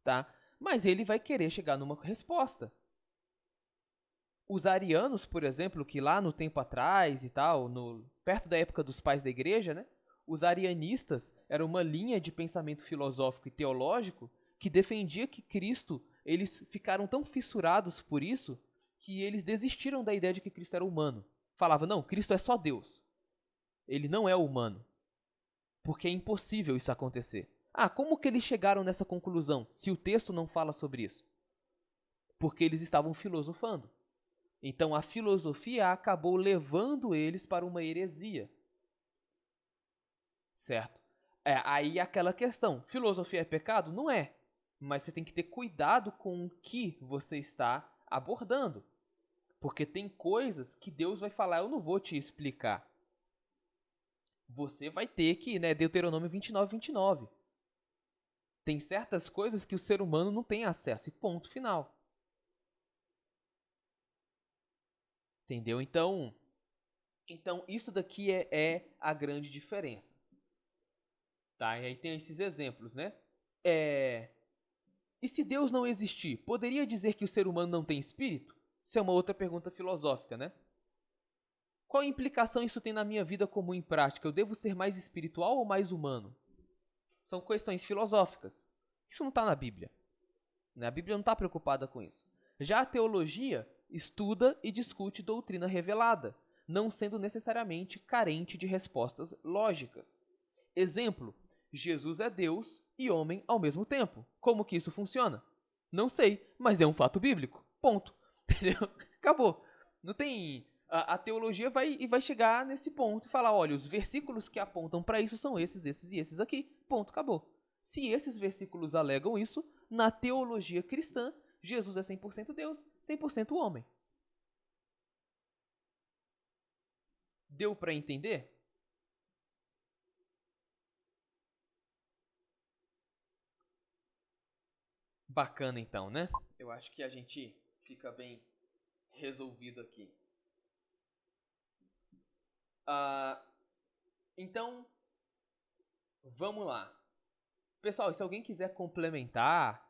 Tá? Mas ele vai querer chegar numa resposta. Os arianos, por exemplo, que lá no tempo atrás e tal, perto da época dos pais da igreja, né? Os arianistas eram uma linha de pensamento filosófico e teológico que defendia que Cristo, eles ficaram tão fissurados por isso que eles desistiram da ideia de que Cristo era humano. Falavam, não, Cristo é só Deus. Ele não é humano. Porque é impossível isso acontecer. Como que eles chegaram nessa conclusão, se o texto não fala sobre isso? Porque eles estavam filosofando. Então a filosofia acabou levando eles para uma heresia. Certo? Aí aquela questão, filosofia é pecado? Não é. Mas você tem que ter cuidado com o que você está abordando. Porque tem coisas que Deus vai falar, eu não vou te explicar. Você vai ter que, né, Deuteronômio 29:29. Tem certas coisas que o ser humano não tem acesso, e ponto final. Entendeu? Então isso daqui é a grande diferença. Tá? E aí tem esses exemplos, né? E se Deus não existir, poderia dizer que o ser humano não tem espírito? Isso é uma outra pergunta filosófica, né? Qual implicação isso tem na minha vida comum em prática? Eu devo ser mais espiritual ou mais humano? São questões filosóficas. Isso não está na Bíblia. A Bíblia não está preocupada com isso. Já a teologia estuda e discute doutrina revelada, não sendo necessariamente carente de respostas lógicas. Exemplo, Jesus é Deus e homem ao mesmo tempo. Como que isso funciona? Não sei, mas é um fato bíblico. Ponto. Entendeu? Acabou. Não tem... A teologia vai chegar nesse ponto e falar, olha, os versículos que apontam para isso são esses, esses e esses aqui. Ponto, acabou. Se esses versículos alegam isso, na teologia cristã, Jesus é 100% Deus, 100% homem. Deu para entender? Bacana então, né? Eu acho que a gente fica bem resolvido aqui. Então, vamos lá. Pessoal, se alguém quiser complementar,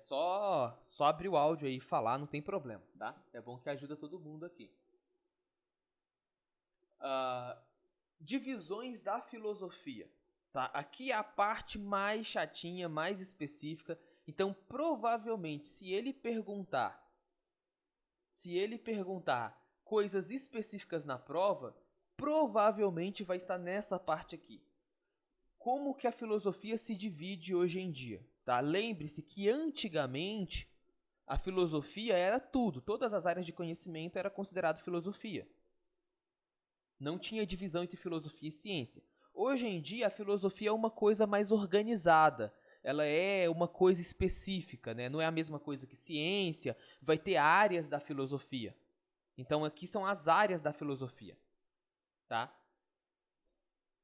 só abrir o áudio aí e falar, não tem problema, tá? É bom que ajuda todo mundo aqui. Divisões da filosofia. Tá? Aqui é a parte mais chatinha, mais específica. Então, provavelmente, se ele perguntar coisas específicas na prova, provavelmente vai estar nessa parte aqui. Como que a filosofia se divide hoje em dia? Tá? Lembre-se que antigamente a filosofia era tudo. Todas as áreas de conhecimento era considerado filosofia. Não tinha divisão entre filosofia e ciência. Hoje em dia a filosofia é uma coisa mais organizada. Ela é uma coisa específica, né? Não é a mesma coisa que ciência. Vai ter áreas da filosofia. Então aqui são as áreas da filosofia. Tá?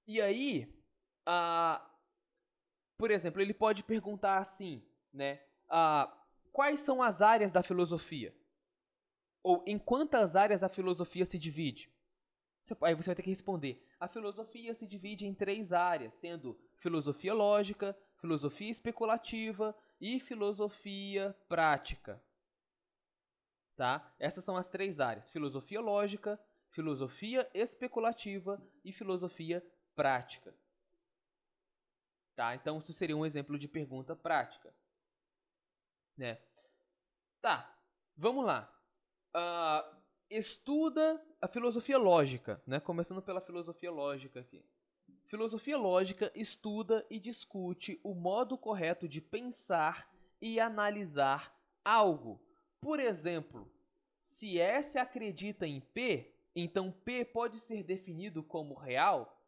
E aí, por exemplo, ele pode perguntar assim, né? Quais são as áreas da filosofia? Ou em quantas áreas a filosofia se divide? Aí você vai ter que responder. A filosofia se divide em 3 áreas, sendo filosofia lógica, filosofia especulativa e filosofia prática. Tá? Essas são as 3 áreas. Filosofia lógica, filosofia especulativa e filosofia prática. Tá? Então, isso seria um exemplo de pergunta prática. Né? Tá, vamos lá. Estuda a filosofia lógica, né? Começando pela filosofia lógica aqui. Filosofia lógica estuda e discute o modo correto de pensar e analisar algo. Por exemplo, se S acredita em P, então P pode ser definido como real?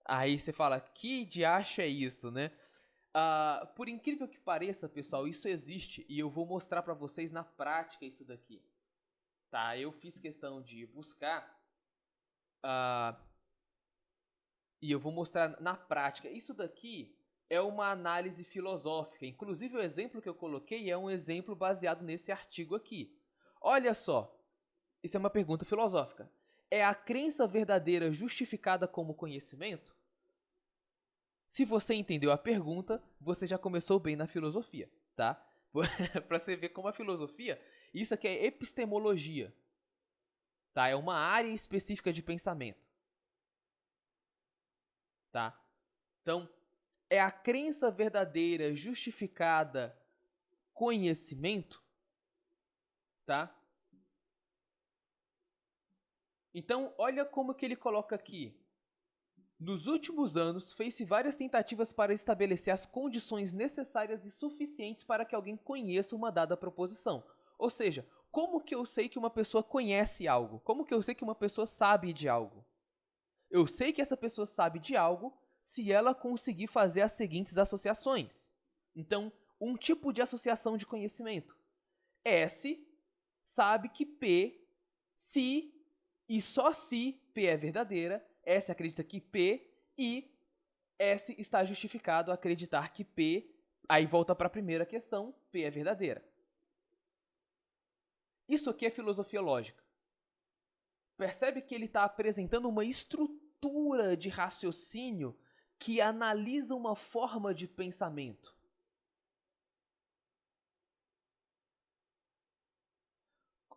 Aí você fala, que diacho é isso, né? Por incrível que pareça, pessoal, isso existe e eu vou mostrar para vocês na prática isso daqui. Tá? Eu fiz questão de buscar e eu vou mostrar na prática. Isso daqui é uma análise filosófica. Inclusive o exemplo que eu coloquei é um exemplo baseado nesse artigo aqui. Olha só, isso é uma pergunta filosófica. É a crença verdadeira justificada como conhecimento? Se você entendeu a pergunta, você já começou bem na filosofia, tá? Para você ver como a filosofia, isso aqui é epistemologia, tá? É uma área específica de pensamento, tá? Então, é a crença verdadeira justificada conhecimento, tá? Então, olha como que ele coloca aqui. Nos últimos anos, fez-se várias tentativas para estabelecer as condições necessárias e suficientes para que alguém conheça uma dada proposição. Ou seja, como que eu sei que uma pessoa conhece algo? Como que eu sei que uma pessoa sabe de algo? Eu sei que essa pessoa sabe de algo se ela conseguir fazer as seguintes associações. Então, um tipo de associação de conhecimento. S sabe que P, se e só se P é verdadeira, S acredita que P e S está justificado a acreditar que P, aí volta para a primeira questão, P é verdadeira. Isso aqui é filosofia lógica. percebe que ele está apresentando uma estrutura de raciocínio que analisa uma forma de pensamento.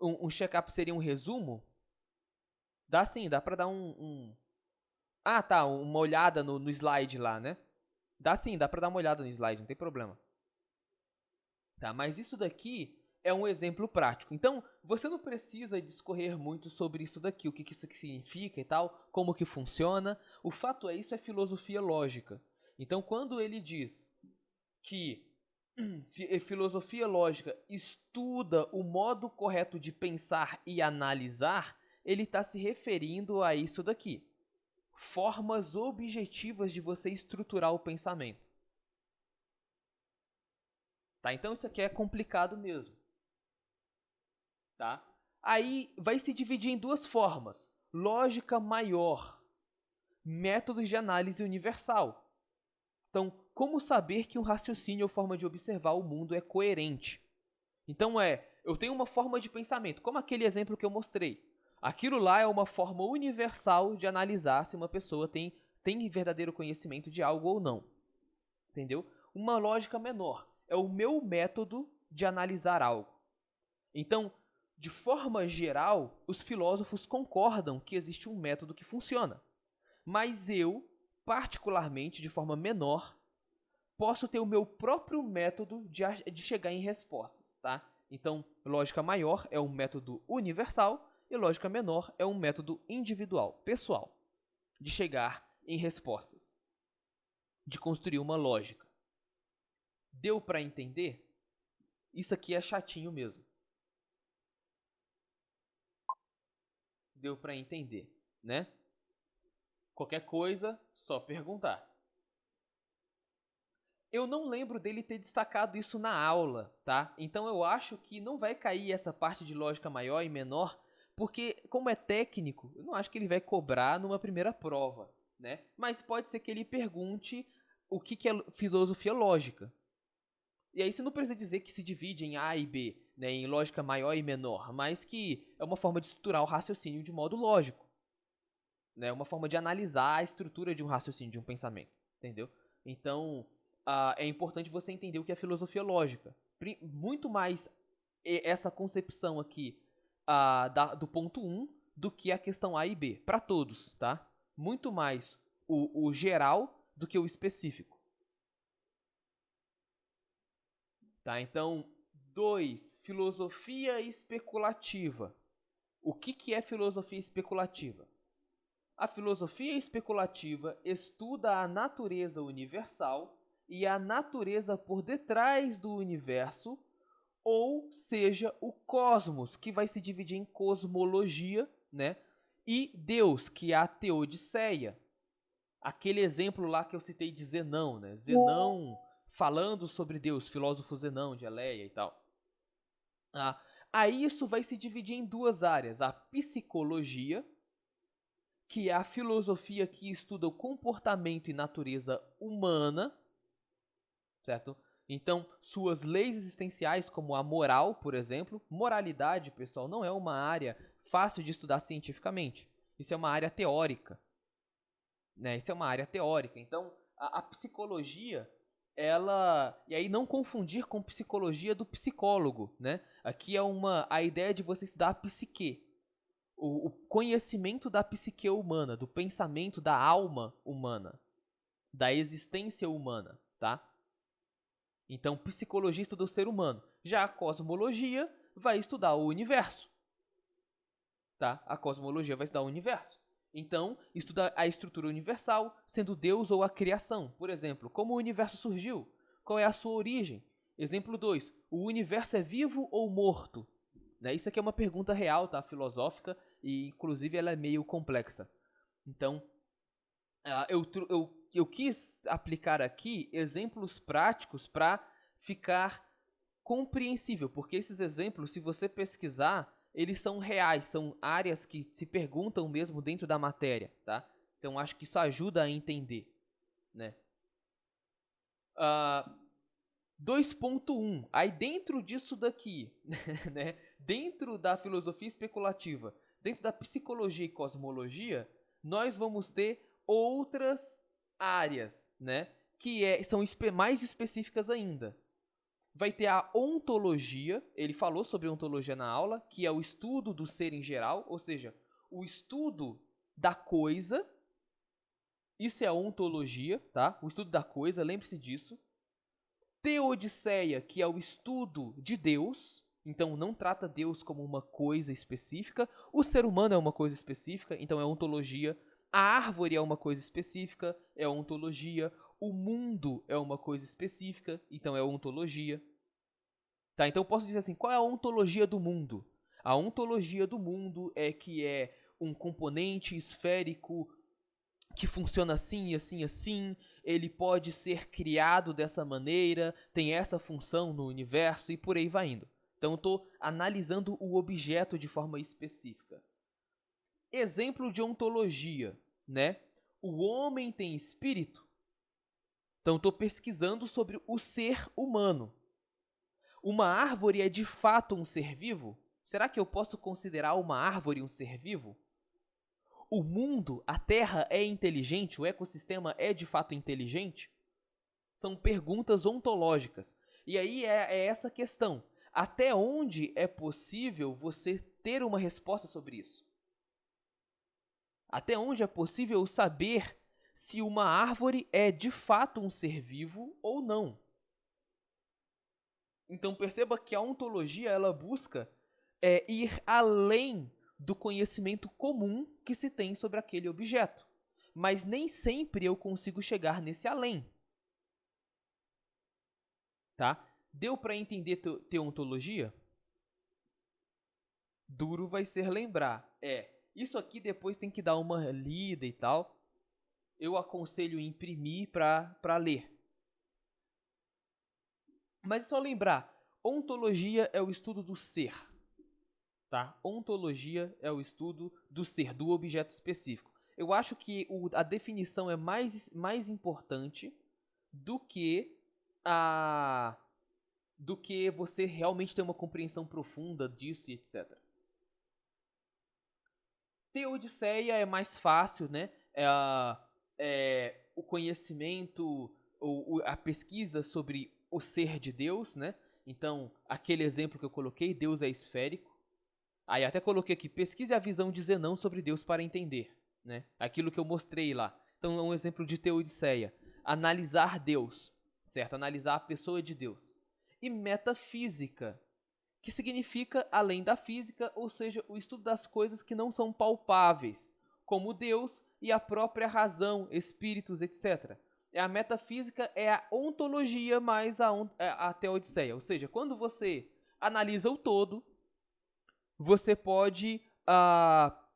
Um check-up seria um resumo? Dá sim, dá para dar Ah, tá, uma olhada no slide lá, né? Dá sim, dá para dar uma olhada no slide, não tem problema. Tá, mas isso daqui é um exemplo prático. Então, você não precisa discorrer muito sobre isso daqui, o que isso aqui significa e tal, como que funciona. O fato é, isso é filosofia lógica. Então, quando ele diz que filosofia lógica estuda o modo correto de pensar e analisar, ele está se referindo a isso daqui. Formas objetivas de você estruturar o pensamento. Tá? Então isso aqui é complicado mesmo. Tá? Aí vai se dividir em duas formas. Lógica maior. Métodos de análise universal. Então, como saber que um raciocínio ou forma de observar o mundo é coerente? Então eu tenho uma forma de pensamento, como aquele exemplo que eu mostrei. Aquilo lá é uma forma universal de analisar se uma pessoa tem verdadeiro conhecimento de algo ou não. Entendeu? Uma lógica menor é o meu método de analisar algo. Então, de forma geral, os filósofos concordam que existe um método que funciona. Mas eu, particularmente, de forma menor, posso ter o meu próprio método de chegar em respostas, tá? Então, lógica maior é um método universal e lógica menor é um método individual, pessoal, de chegar em respostas, de construir uma lógica. Deu para entender? Isso aqui é chatinho mesmo. Deu para entender, né? Qualquer coisa, só perguntar. Eu não lembro dele ter destacado isso na aula, tá? Então eu acho que não vai cair essa parte de lógica maior e menor, porque como é técnico, eu não acho que ele vai cobrar numa primeira prova, né? Mas pode ser que ele pergunte o que é filosofia lógica. E aí você não precisa dizer que se divide em A e B, né, em lógica maior e menor, mas que é uma forma de estruturar o raciocínio de modo lógico. Né, uma forma de analisar a estrutura de um raciocínio, de um pensamento. Entendeu? Então, é importante você entender o que é filosofia lógica. Muito mais essa concepção aqui do ponto 1 do que a questão A e B. Para todos, tá? Muito mais o geral do que o específico. Tá? Então, 2. Filosofia especulativa. O que é filosofia especulativa? A filosofia especulativa estuda a natureza universal e a natureza por detrás do universo, ou seja, o cosmos, que vai se dividir em cosmologia, né? E Deus, que é a teodiceia. Aquele exemplo lá que eu citei de Zenão, né? Zenão falando sobre Deus, filósofo Zenão de Eleia e tal. Aí isso vai se dividir em duas áreas, a psicologia, que é a filosofia que estuda o comportamento e natureza humana, certo? Então, suas leis existenciais, como a moral, por exemplo, moralidade, pessoal, não é uma área fácil de estudar cientificamente. Isso é uma área teórica, né? Isso é uma área teórica. Então, a psicologia, e aí não confundir com psicologia do psicólogo, né? Aqui é a ideia de você estudar a psique. O conhecimento da psique humana, do pensamento da alma humana, da existência humana, tá? Então, psicologia estuda o ser humano. Já a cosmologia vai estudar o universo, tá? A cosmologia vai estudar o universo. Então, estuda a estrutura universal, sendo Deus ou a criação. Por exemplo, como o universo surgiu? Qual é a sua origem? Exemplo 2. O universo é vivo ou morto? Isso aqui é uma pergunta real, tá? Filosófica, e inclusive ela é meio complexa. Então, eu quis aplicar aqui exemplos práticos para ficar compreensível, porque esses exemplos, se você pesquisar, eles são reais, são áreas que se perguntam mesmo dentro da matéria, tá? Então, acho que isso ajuda a entender, né? 2.1, aí dentro disso daqui, né, dentro da filosofia especulativa, dentro da psicologia e cosmologia, nós vamos ter outras áreas, né? Que são mais específicas ainda. Vai ter a ontologia, ele falou sobre ontologia na aula, que é o estudo do ser em geral, ou seja, o estudo da coisa. Isso é a ontologia, tá? O estudo da coisa, lembre-se disso. Teodiceia, que é o estudo de Deus, então não trata Deus como uma coisa específica. O ser humano é uma coisa específica, então é ontologia. A árvore é uma coisa específica, é ontologia. O mundo é uma coisa específica, então é ontologia. Tá, então eu posso dizer assim, qual é a ontologia do mundo? A ontologia do mundo é que é um componente esférico que funciona assim, assim, assim, ele pode ser criado dessa maneira, tem essa função no universo e por aí vai indo. Então eu estou analisando o objeto de forma específica. Exemplo de ontologia, né? O homem tem espírito? Então estou pesquisando sobre o ser humano. Uma árvore é de fato um ser vivo? Será que eu posso considerar uma árvore um ser vivo? O mundo, a Terra é inteligente? O ecossistema é de fato inteligente? São perguntas ontológicas. E aí é essa questão. Até onde é possível você ter uma resposta sobre isso? Até onde é possível saber se uma árvore é de fato um ser vivo ou não? Então perceba que a ontologia ela busca ir além do conhecimento comum que se tem sobre aquele objeto. Mas nem sempre eu consigo chegar nesse além. Tá? Deu para entender teontologia? Duro vai ser lembrar. Isso aqui depois tem que dar uma lida e tal. Eu aconselho imprimir para ler. Mas é só lembrar, ontologia é o estudo do ser. Tá? Ontologia é o estudo do ser, do objeto específico. Eu acho que a definição é mais importante do que você realmente ter uma compreensão profunda disso e etc. Teodiceia é mais fácil, né? O conhecimento, ou a pesquisa sobre o ser de Deus, né? Então, aquele exemplo que eu coloquei, Deus é esférico. Aí até coloquei aqui, pesquise a visão de Zenão sobre Deus para entender, né? Aquilo que eu mostrei lá. Então é um exemplo de teodiceia. Analisar Deus, certo? Analisar a pessoa de Deus. E metafísica, que significa além da física, ou seja, o estudo das coisas que não são palpáveis, como Deus e a própria razão, espíritos, etc. A metafísica é a ontologia mais a teodiceia. Ou seja, quando você analisa o todo, você pode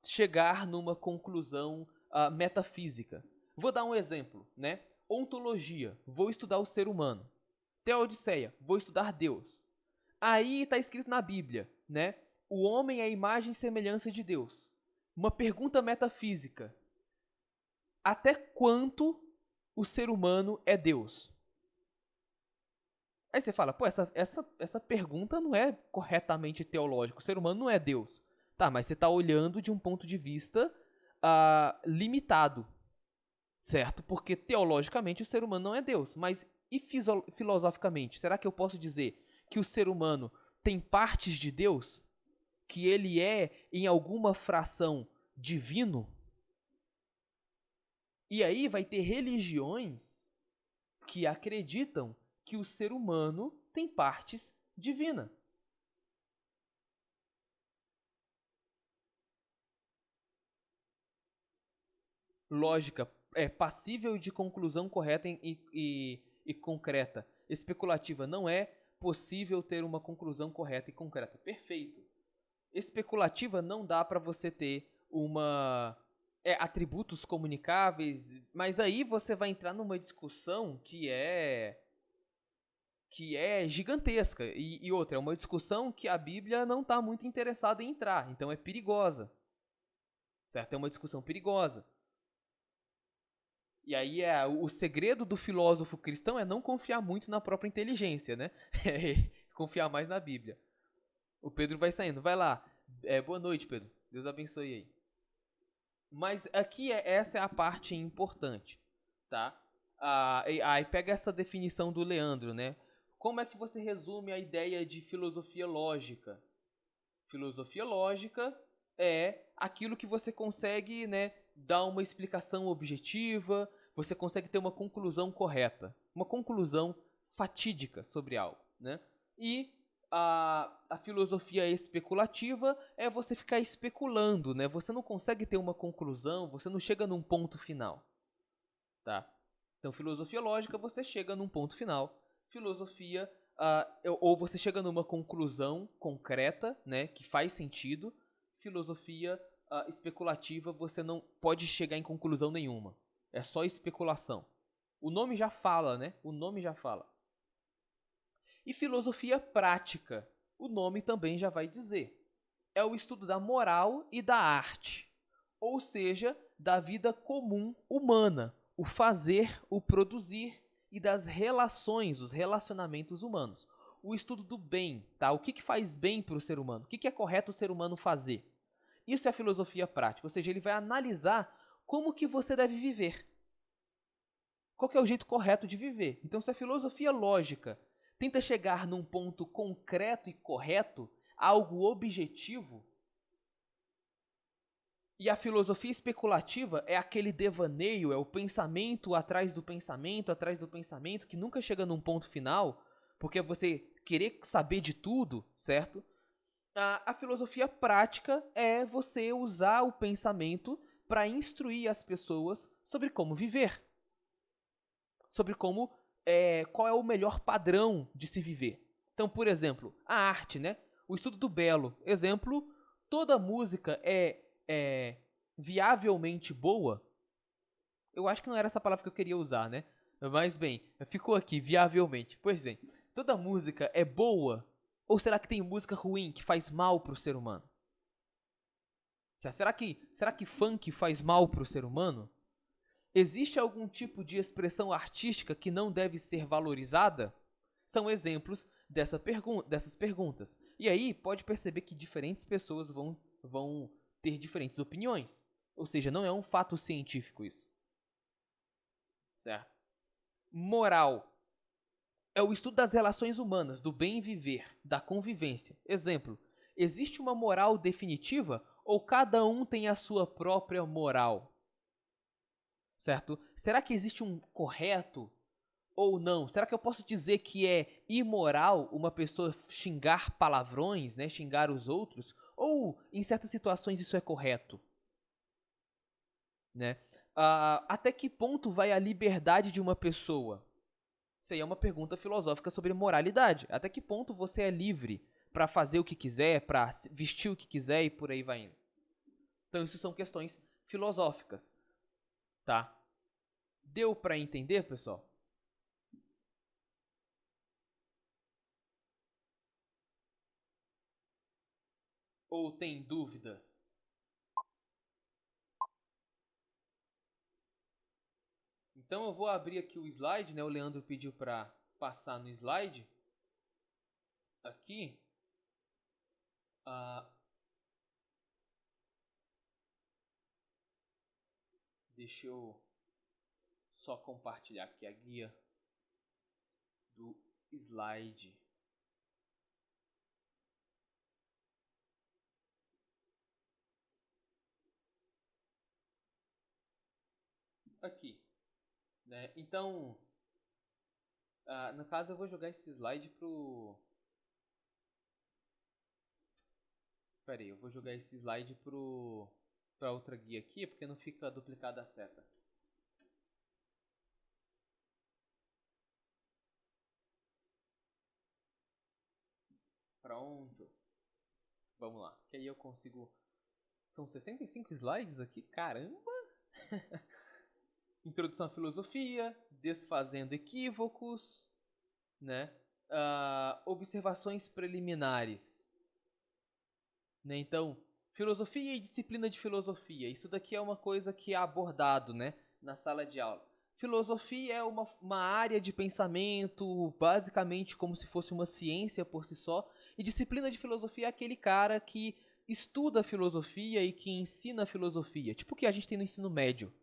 chegar numa conclusão metafísica. Vou dar um exemplo, né? Ontologia, vou estudar o ser humano. Teodiceia, vou estudar Deus. Aí está escrito na Bíblia, né? O homem é a imagem e semelhança de Deus. Uma pergunta metafísica. Até quanto o ser humano é Deus? Aí você fala, pô, essa pergunta não é corretamente teológica. O ser humano não é Deus. Tá, mas você está olhando de um ponto de vista limitado. Certo? Porque teologicamente o ser humano não é Deus. Mas e filosoficamente? Será que eu posso dizer que o ser humano tem partes de Deus? Que ele é, em alguma fração, divino? E aí vai ter religiões que acreditam que o ser humano tem partes divinas. Lógica passível de conclusão correta e concreta. Especulativa não é possível ter uma conclusão correta e concreta. Perfeito. Especulativa não dá para você ter atributos comunicáveis, mas aí você vai entrar numa discussão que é gigantesca. E outra, é uma discussão que a Bíblia não está muito interessada em entrar, então é perigosa. Certo? É uma discussão perigosa. E aí o segredo do filósofo cristão é não confiar muito na própria inteligência, né? Confiar mais na Bíblia. O Pedro vai saindo. Vai lá. Boa noite, Pedro. Deus abençoe aí. Mas aqui essa é a parte importante, tá? Aí pega essa definição do Leandro, né? Como é que você resume a ideia de filosofia lógica? Filosofia lógica é aquilo que você consegue, né, dar uma explicação objetiva, você consegue ter uma conclusão correta, uma conclusão fatídica sobre algo, né? E a filosofia especulativa é você ficar especulando, né? Você não consegue ter uma conclusão, você não chega num ponto final, tá? Então, filosofia lógica, você chega num ponto final. Filosofia, ou você chega numa conclusão concreta, né, que faz sentido. Filosofia especulativa, você não pode chegar em conclusão nenhuma. É só especulação. O nome já fala, né? O nome já fala. E filosofia prática, o nome também já vai dizer. É o estudo da moral e da arte. Ou seja, da vida comum humana. O fazer, o produzir e das relações, os relacionamentos humanos. O estudo do bem, tá? O que faz bem para o ser humano? O que é correto o ser humano fazer? Isso é a filosofia prática, ou seja, ele vai analisar como que você deve viver. Qual que é o jeito correto de viver? Então, se a filosofia lógica tenta chegar num ponto concreto e correto, algo objetivo, e a filosofia especulativa é aquele devaneio, é o pensamento atrás do pensamento, que nunca chega num ponto final, porque é você querer saber de tudo, certo? A filosofia prática é você usar o pensamento para instruir as pessoas sobre como viver. Sobre como, qual é o melhor padrão de se viver. Então, por exemplo, a arte, né? O estudo do belo. Exemplo, toda música é viavelmente boa. Eu acho que não era essa palavra que eu queria usar, né? Mas bem, ficou aqui, viavelmente. Pois bem, toda música é boa? Ou será que tem música ruim que faz mal pro ser humano? Será que funk faz mal pro ser humano? Existe algum tipo de expressão artística que não deve ser valorizada? São exemplos dessas perguntas. E aí pode perceber que diferentes pessoas vão ter diferentes opiniões. Ou seja, não é um fato científico isso. Certo? Moral. É o estudo das relações humanas, do bem viver, da convivência. Exemplo, existe uma moral definitiva ou cada um tem a sua própria moral? Certo? Será que existe um correto ou não? Será que eu posso dizer que é imoral uma pessoa xingar palavrões, né, xingar os outros? Ou em certas situações isso é correto? Né? Até que ponto vai a liberdade de uma pessoa? Isso aí é uma pergunta filosófica sobre moralidade. Até que ponto você é livre para fazer o que quiser, para vestir o que quiser e por aí vai indo? Então isso são questões filosóficas. Tá? Deu para entender, pessoal? Ou tem dúvidas? Então eu vou abrir aqui o slide, né? O Leandro pediu para passar no slide. Aqui. Deixa eu só compartilhar aqui a guia do slide. Aqui. Né? Então, no caso eu vou jogar esse slide pro... Pera aí, eu vou jogar esse slide pra outra guia aqui, porque não fica duplicada a seta. Pronto. Vamos lá, que aí eu consigo... São 65 slides aqui? Caramba! Introdução à filosofia, desfazendo equívocos, né? Observações preliminares. Né? Então, filosofia e disciplina de filosofia. Isso daqui é uma coisa que é abordado, né, na sala de aula. Filosofia é uma área de pensamento, basicamente como se fosse uma ciência por si só. E disciplina de filosofia é aquele cara que estuda filosofia e que ensina filosofia. Tipo o que a gente tem no ensino médio.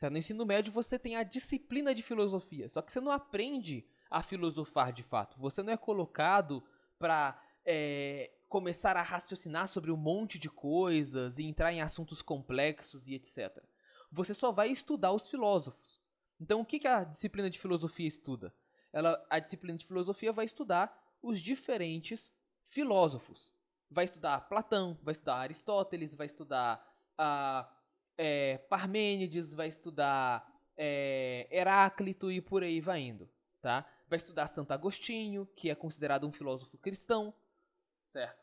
No ensino médio você tem a disciplina de filosofia, só que você não aprende a filosofar de fato. Você não é colocado para começar a raciocinar sobre um monte de coisas e entrar em assuntos complexos e etc. Você só vai estudar os filósofos. Então o que a disciplina de filosofia estuda? A disciplina de filosofia vai estudar os diferentes filósofos. Vai estudar Platão, vai estudar Aristóteles, vai estudar Parmênides, vai estudar Heráclito e por aí vai indo, tá? Vai estudar Santo Agostinho, que é considerado um filósofo cristão, certo?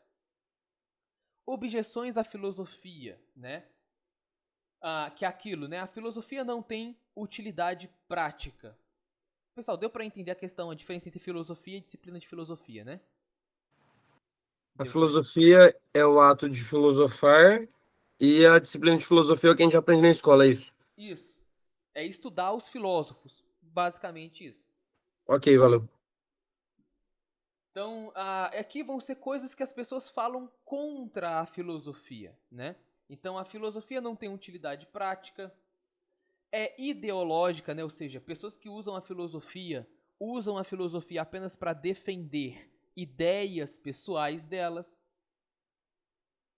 Objeções à filosofia, né? Que é aquilo, né? A filosofia não tem utilidade prática. Pessoal, deu para entender a diferença entre filosofia e disciplina de filosofia, né? A filosofia é o ato de filosofar e a disciplina de filosofia é o que a gente aprende na escola, é isso? Isso. É estudar os filósofos. Basicamente isso. Ok, valeu. Então, aqui vão ser coisas que as pessoas falam contra a filosofia, né? Então, a filosofia não tem utilidade prática, é ideológica, né? Ou seja, pessoas que usam a filosofia apenas para defender ideias pessoais delas.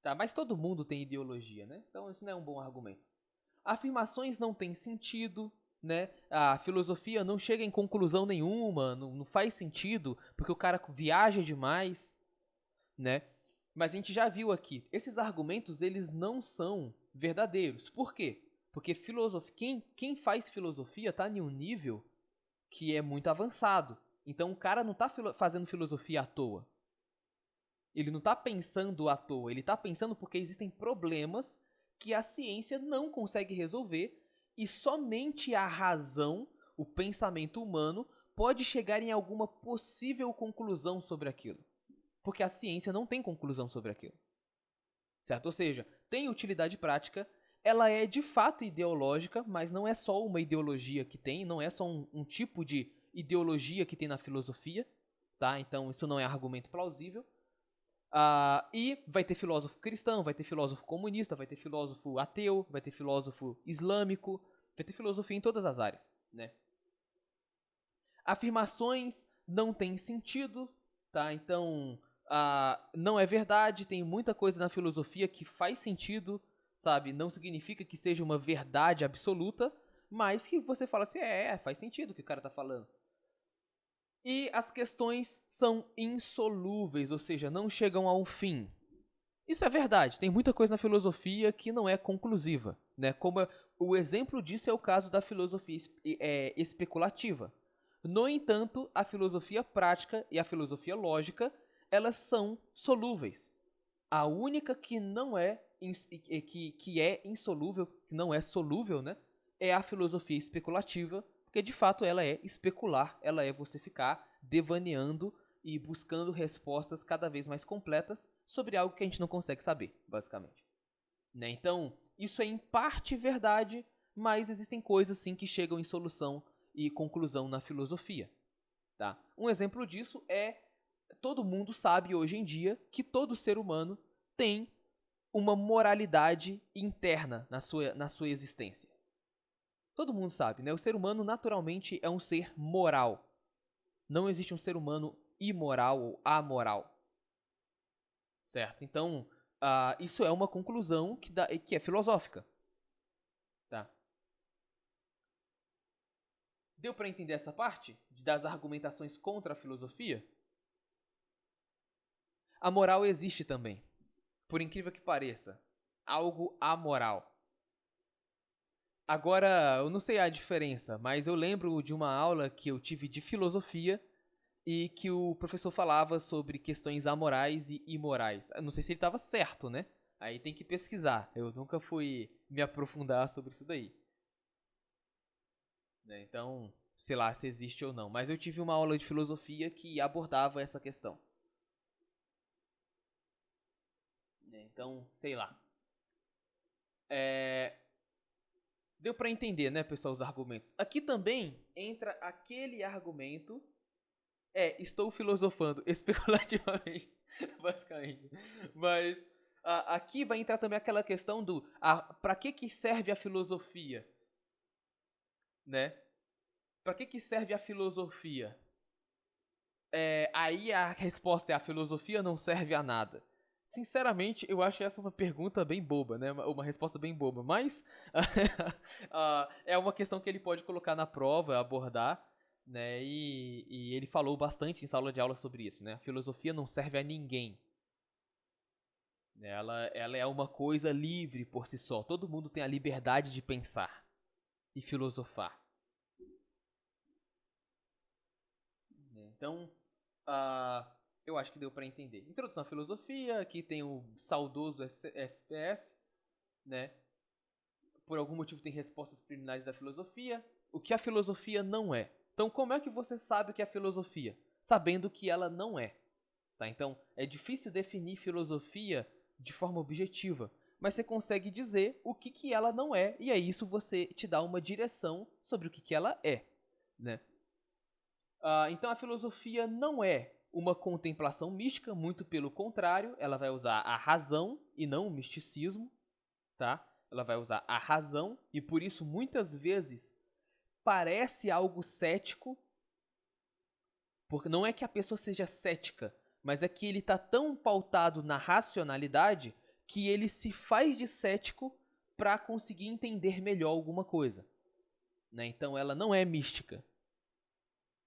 Tá? Mas todo mundo tem ideologia, né? Então, isso não é um bom argumento. Afirmações não têm sentido, né? A filosofia não chega em conclusão nenhuma, não faz sentido, porque o cara viaja demais, né? Mas a gente já viu aqui, esses argumentos eles não são verdadeiros. Por quê? Porque quem faz filosofia está em um nível que é muito avançado. Então o cara não está fazendo filosofia à toa. Ele não está pensando à toa, ele está pensando porque existem problemas que a ciência não consegue resolver e somente a razão, o pensamento humano, pode chegar em alguma possível conclusão sobre aquilo. Porque a ciência não tem conclusão sobre aquilo. Certo? Ou seja, tem utilidade prática, ela é de fato ideológica, mas não é só uma ideologia que tem, não é só um tipo de ideologia que tem na filosofia, tá? Então isso não é argumento plausível. E vai ter filósofo cristão, vai ter filósofo comunista, vai ter filósofo ateu, vai ter filósofo islâmico, vai ter filosofia em todas as áreas, né? Afirmações não têm sentido, tá? Então, não é verdade, tem muita coisa na filosofia que faz sentido, sabe? Não significa que seja uma verdade absoluta, mas que você fala assim, faz sentido o que o cara tá falando. E as questões são insolúveis, ou seja, não chegam ao fim. Isso é verdade, tem muita coisa na filosofia que não é conclusiva, né? Como o exemplo disso é o caso da filosofia especulativa. No entanto, a filosofia prática e a filosofia lógica, elas são solúveis. A única que não que é insolúvel, que não é solúvel, né, é a filosofia especulativa, porque de fato ela é especular, ela é você ficar devaneando e buscando respostas cada vez mais completas sobre algo que a gente não consegue saber, basicamente. Né? Então, isso é em parte verdade, mas existem coisas sim que chegam em solução e conclusão na filosofia. Tá? Um exemplo disso é, todo mundo sabe hoje em dia que todo ser humano tem uma moralidade interna na sua existência. Todo mundo sabe, né? O ser humano naturalmente é um ser moral. Não existe um ser humano imoral ou amoral. Certo? Então, isso é uma conclusão que é filosófica. Tá? Deu para entender essa parte das argumentações contra a filosofia? A moral existe também. Por incrível que pareça. Algo amoral. Agora, eu não sei a diferença, mas eu lembro de uma aula que eu tive de filosofia e que o professor falava sobre questões amorais e imorais. Eu não sei se ele estava certo, né? Aí tem que pesquisar. Eu nunca fui me aprofundar sobre isso daí. Então, sei lá se existe ou não. Mas eu tive uma aula de filosofia que abordava essa questão. Então, sei lá. Deu pra entender, né, pessoal, os argumentos. Aqui também entra aquele argumento. Estou filosofando especulativamente, basicamente. Mas aqui vai entrar também aquela questão do para que serve a filosofia? Né? Para que serve a filosofia? Aí a resposta é: a filosofia não serve a nada. Sinceramente, eu acho essa uma pergunta bem boba, né? Uma resposta bem boba, mas é uma questão que ele pode colocar na prova, abordar, né? E ele falou bastante em sala de aula sobre isso, né? A filosofia não serve a ninguém. Ela é uma coisa livre por si só. Todo mundo tem a liberdade de pensar e filosofar. Então, eu acho que deu para entender. Introdução à filosofia, aqui tem o saudoso SPS, né? Por algum motivo tem respostas preliminares da filosofia. O que a filosofia não é. Então, como é que você sabe o que é filosofia? Sabendo que ela não é. Tá? Então, é difícil definir filosofia de forma objetiva, mas você consegue dizer o que ela não é, e aí isso você te dá uma direção sobre o que ela é, né? Então a filosofia não é uma contemplação mística, muito pelo contrário, ela vai usar a razão e não o misticismo, tá? Ela vai usar a razão e por isso muitas vezes parece algo cético, porque não é que a pessoa seja cética, mas é que ele está tão pautado na racionalidade que ele se faz de cético para conseguir entender melhor alguma coisa, né? Então ela não é mística,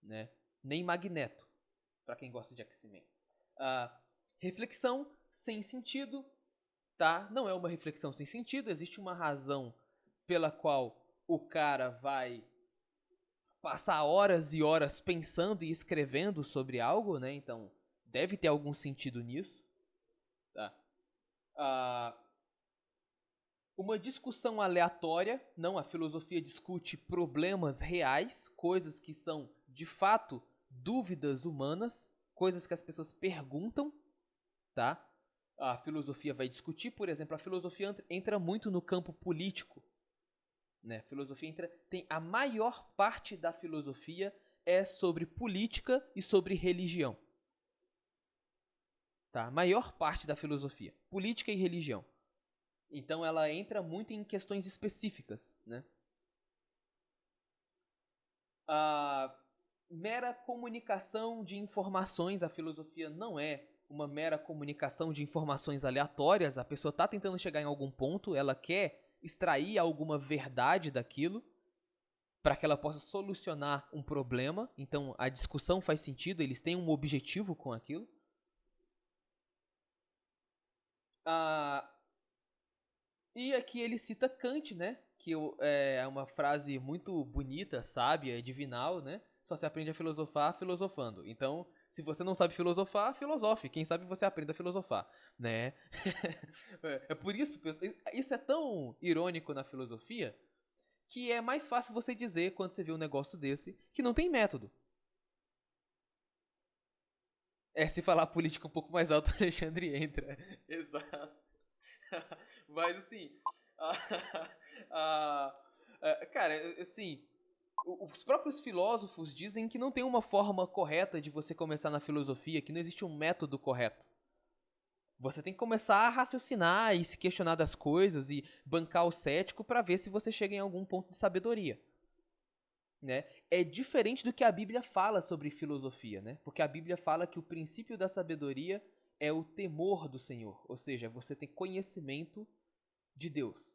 né? Nem Magneto, para quem gosta de X-Men. Reflexão sem sentido, tá? Não é uma reflexão sem sentido, existe uma razão pela qual o cara vai passar horas e horas pensando e escrevendo sobre algo, né? Então deve ter algum sentido nisso, tá? Uma discussão aleatória, não, a filosofia discute problemas reais, coisas que são de fato dúvidas humanas, coisas que as pessoas perguntam, tá? A filosofia vai discutir, por exemplo, a filosofia entra muito no campo político, né? A filosofia tem a maior parte da filosofia é sobre política e sobre religião, tá? A maior parte da filosofia, política e religião. Então ela entra muito em questões específicas, né? A mera comunicação de informações, a filosofia não é uma mera comunicação de informações aleatórias. A pessoa está tentando chegar em algum ponto, ela quer extrair alguma verdade daquilo para que ela possa solucionar um problema. Então a discussão faz sentido, eles têm um objetivo com aquilo. E aqui ele cita Kant, né? Que é uma frase muito bonita, sábia, divinal, né? Só se aprende a filosofar filosofando. Então, se você não sabe filosofar, filosofe. Quem sabe você aprende a filosofar, né? É por isso, isso é tão irônico na filosofia, que é mais fácil você dizer, quando você vê um negócio desse, que não tem método. Se falar política um pouco mais alto, o Alexandre entra. Exato. Mas assim, cara, assim, os próprios filósofos dizem que não tem uma forma correta de você começar na filosofia, que não existe um método correto. Você tem que começar a raciocinar e se questionar das coisas e bancar o cético para ver se você chega em algum ponto de sabedoria, né? É diferente do que a Bíblia fala sobre filosofia, né? Porque a Bíblia fala que o princípio da sabedoria é o temor do Senhor, ou seja, você tem conhecimento de Deus,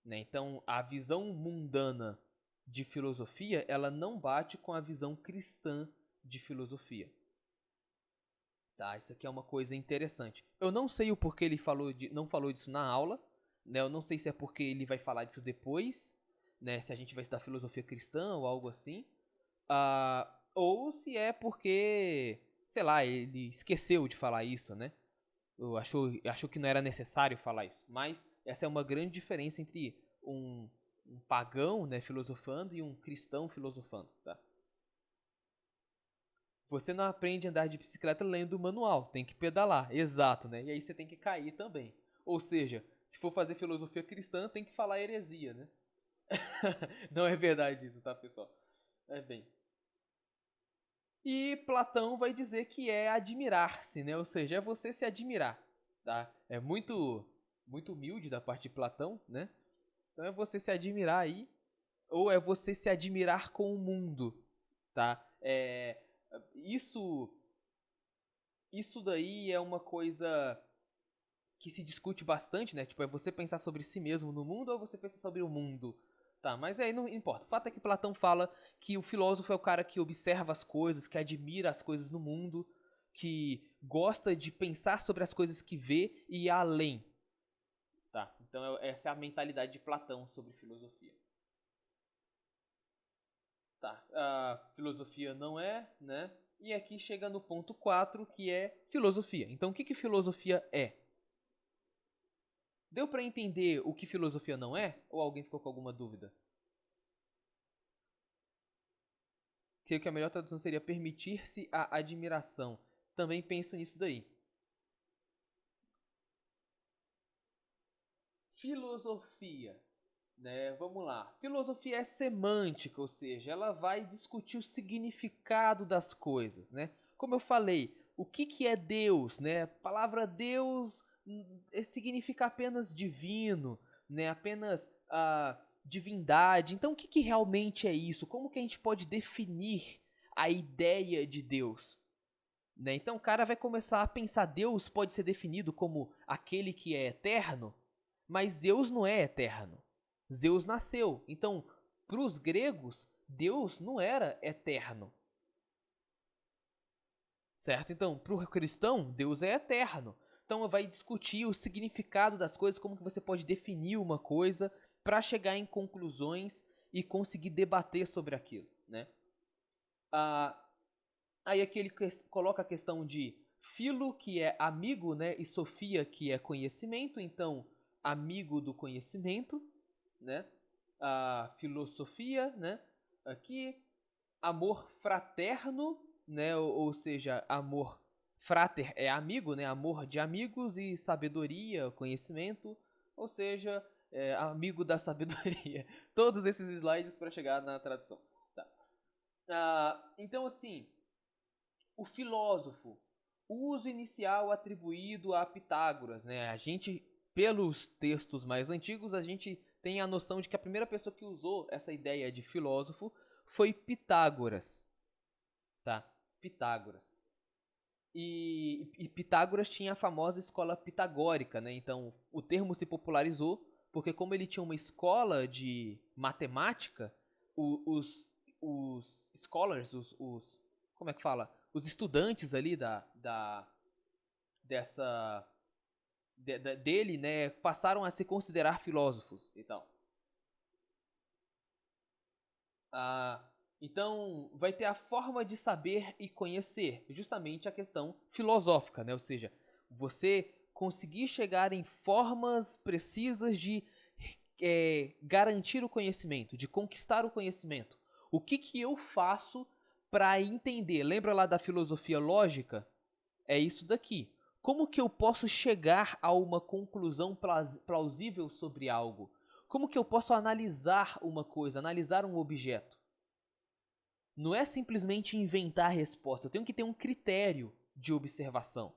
né? Então, a visão mundana de filosofia, ela não bate com a visão cristã de filosofia. Tá, isso aqui é uma coisa interessante. Eu não sei o porquê ele não falou disso na aula, né? Eu não sei se é porque ele vai falar disso depois, né? Se a gente vai estudar filosofia cristã ou algo assim, ou se é porque, sei lá, ele esqueceu de falar isso, né? Achou que não era necessário falar isso. Mas essa é uma grande diferença entre um pagão, né, filosofando e um cristão filosofando, tá? Você não aprende a andar de bicicleta lendo o manual, tem que pedalar, exato, né? E aí você tem que cair também. Ou seja, se for fazer filosofia cristã, tem que falar heresia, né? Não é verdade isso, tá, pessoal? Bem. E Platão vai dizer que é admirar-se, né? Ou seja, é você se admirar. tá? É muito humilde da parte de Platão, né? Então é você se admirar aí, ou é você se admirar com o mundo, tá? Isso daí é uma coisa que se discute bastante, né? Tipo, é você pensar sobre si mesmo no mundo ou você pensar sobre o mundo? Tá, mas aí não importa. O fato é que Platão fala que o filósofo é o cara que observa as coisas, que admira as coisas no mundo, que gosta de pensar sobre as coisas que vê e ir além. Tá, então essa é a mentalidade de Platão sobre filosofia. Tá, a filosofia não é, né? E aqui chega no ponto 4, que é filosofia. Então o que filosofia é? Deu pra entender o que filosofia não é? Ou alguém ficou com alguma dúvida? Creio que a melhor tradução seria permitir-se a admiração. Também penso nisso daí. Filosofia, né? Vamos lá. Filosofia é semântica, ou seja, ela vai discutir o significado das coisas, né? Como eu falei, o que é Deus, né? A palavra Deus significa apenas divino, né? Apenas divindade. Então, o que realmente é isso? Como que a gente pode definir a ideia de Deus? Né? Então, o cara vai começar a pensar, Deus pode ser definido como aquele que é eterno, mas Zeus não é eterno. Zeus nasceu. Então, para os gregos, Deus não era eterno. Certo? Então, para o cristão, Deus é eterno. Então, vai discutir o significado das coisas, como que você pode definir uma coisa para chegar em conclusões e conseguir debater sobre aquilo, né? Aí aqui ele coloca a questão de filo, que é amigo, né? E sofia, que é conhecimento. Então, amigo do conhecimento, né? A filosofia, né? Aqui, amor fraterno, né? Ou seja, amor frater é amigo, né? Amor de amigos, e sabedoria, conhecimento, ou seja, amigo da sabedoria. Todos esses slides para chegar na tradução. Tá. Então, assim, o filósofo, o uso inicial atribuído a Pitágoras, né? A gente, pelos textos mais antigos, a gente tem a noção de que a primeira pessoa que usou essa ideia de filósofo foi Pitágoras, tá? Pitágoras. E Pitágoras tinha a famosa escola pitagórica, né? Então, o termo se popularizou porque, como ele tinha uma escola de matemática, os scholars, como é que fala? Os estudantes ali dele, né, passaram a se considerar filósofos e tal. Então, vai ter a forma de saber e conhecer, justamente a questão filosófica, né? Ou seja, você conseguir chegar em formas precisas de garantir o conhecimento, de conquistar o conhecimento. O que eu faço para entender? Lembra lá da filosofia lógica? É isso daqui. Como que eu posso chegar a uma conclusão plausível sobre algo? Como que eu posso analisar uma coisa, analisar um objeto? Não é simplesmente inventar a resposta. Eu tenho que ter um critério de observação.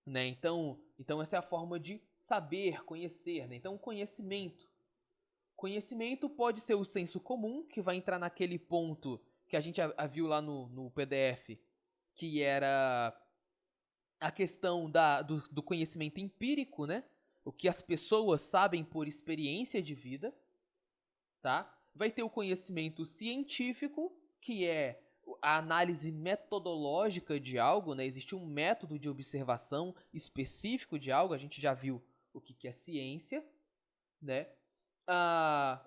Né? Então essa é a forma de saber, conhecer. Né? Então, conhecimento. Conhecimento pode ser o senso comum, que vai entrar naquele ponto que a gente viu lá no PDF, que era a questão do conhecimento empírico, né? O que as pessoas sabem por experiência de vida, tá? Vai ter o conhecimento científico, que é a análise metodológica de algo, né? Existe um método de observação específico de algo, a gente já viu o que é ciência, né?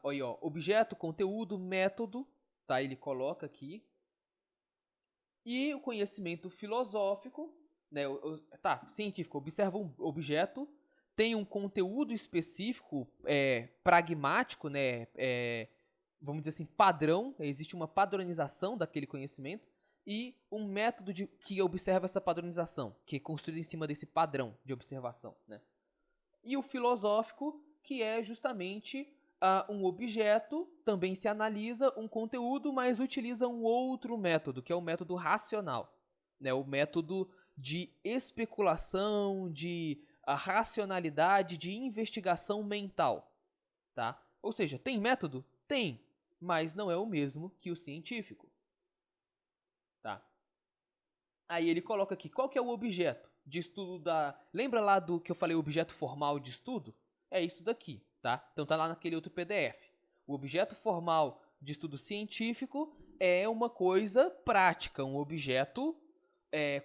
Olha, ó, objeto, conteúdo, método, tá? Ele coloca aqui. E o conhecimento filosófico, né? Científico, observa um objeto, tem um conteúdo específico, pragmático, né? Vamos dizer assim, padrão, existe uma padronização daquele conhecimento e um método que observa essa padronização, que é construído em cima desse padrão de observação, né? E o filosófico, que é justamente um objeto, também se analisa um conteúdo, mas utiliza um outro método, que é o método racional, né? O método de especulação, de racionalidade, de investigação mental, tá? Ou seja, tem método? Tem, mas não é o mesmo que o científico, tá? Aí ele coloca aqui, qual que é o objeto de estudo da... Lembra lá do que eu falei, objeto formal de estudo? É isso daqui, tá? Então tá lá naquele outro PDF. O objeto formal de estudo científico é uma coisa prática, um objeto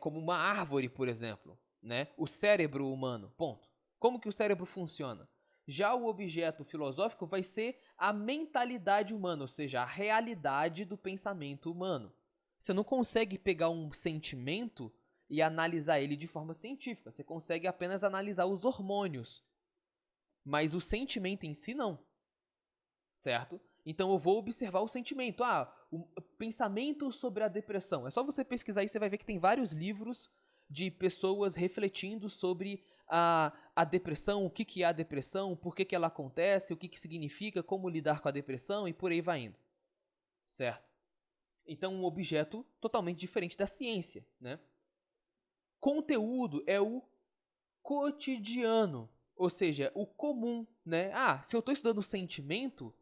como uma árvore, por exemplo, né? O cérebro humano, ponto. Como que o cérebro funciona? Já o objeto filosófico vai ser a mentalidade humana, ou seja, a realidade do pensamento humano. Você não consegue pegar um sentimento e analisar ele de forma científica. Você consegue apenas analisar os hormônios. Mas o sentimento em si, não. Certo? Então eu vou observar o sentimento. O pensamento sobre a depressão. É só você pesquisar aí, você vai ver que tem vários livros de pessoas refletindo sobre a depressão, o que é a depressão, por que ela acontece, o que significa, como lidar com a depressão e por aí vai indo. Certo? Então, um objeto totalmente diferente da ciência, né? Conteúdo é o cotidiano, ou seja, o comum, né? Se eu estou estudando sentimento,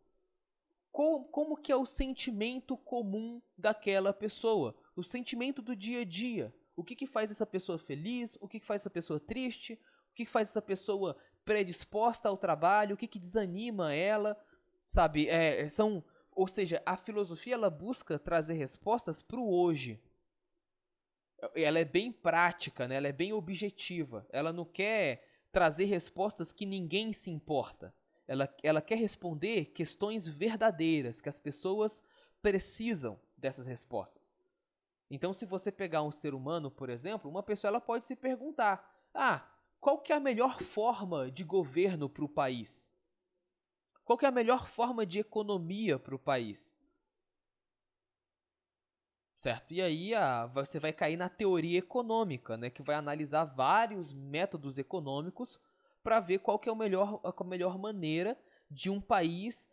como que é o sentimento comum daquela pessoa? O sentimento do dia a dia. O que faz essa pessoa feliz? O que faz essa pessoa triste? O que faz essa pessoa predisposta ao trabalho? O que desanima ela? Sabe, ou seja, a filosofia ela busca trazer respostas para o hoje. Ela é bem prática, né? Ela é bem objetiva. Ela não quer trazer respostas que ninguém se importa. Ela quer responder questões verdadeiras, que as pessoas precisam dessas respostas. Então, se você pegar um ser humano, por exemplo, uma pessoa ela pode se perguntar: qual que é a melhor forma de governo para o país? Qual que é a melhor forma de economia para o país? Certo? E aí você vai cair na teoria econômica, né, que vai analisar vários métodos econômicos para ver qual que é a melhor maneira de um país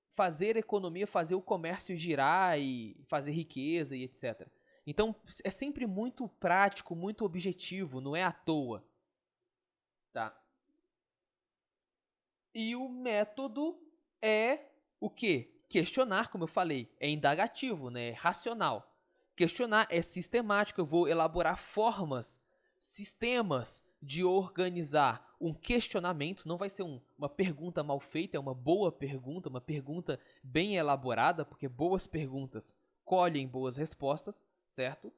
fazer economia, fazer o comércio girar e fazer riqueza e etc. Então é sempre muito prático, muito objetivo, não é à toa. Tá? E o método é o quê? Questionar, como eu falei, é indagativo, né? É racional. Questionar é sistemático, eu vou elaborar formas, sistemas de organizar um questionamento. Não vai ser uma pergunta mal feita, é uma boa pergunta, uma pergunta bem elaborada, porque boas perguntas colhem boas respostas, certo?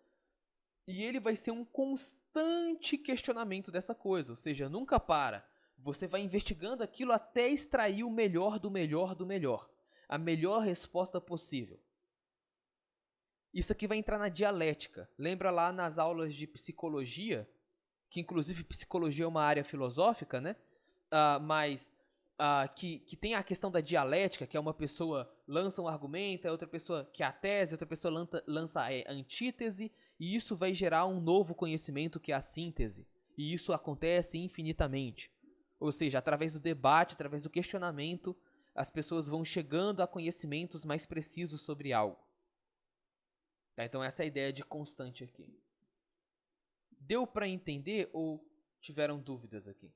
E ele vai ser um constante questionamento dessa coisa, ou seja, nunca para. Você vai investigando aquilo até extrair o melhor do melhor do melhor. A melhor resposta possível. Isso aqui vai entrar na dialética. Lembra lá nas aulas de psicologia, que inclusive psicologia é uma área filosófica, né? Mas que tem a questão da dialética, que é uma pessoa lança um argumento, a outra pessoa que é a tese, a outra pessoa lança a antítese, e isso vai gerar um novo conhecimento que é a síntese. E isso acontece infinitamente. Ou seja, através do debate, através do questionamento, as pessoas vão chegando a conhecimentos mais precisos sobre algo. Tá? Então essa é a ideia de constante aqui. Deu para entender ou tiveram dúvidas aqui?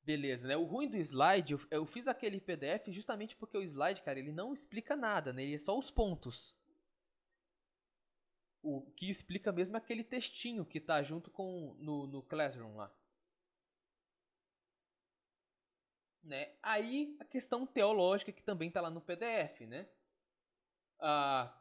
Beleza, né? O ruim do slide, eu fiz aquele PDF justamente porque o slide, cara, ele não explica nada, né? Ele é só os pontos. O que explica mesmo é aquele textinho que tá junto com no Classroom lá. Né? Aí a questão teológica que também tá lá no PDF, né?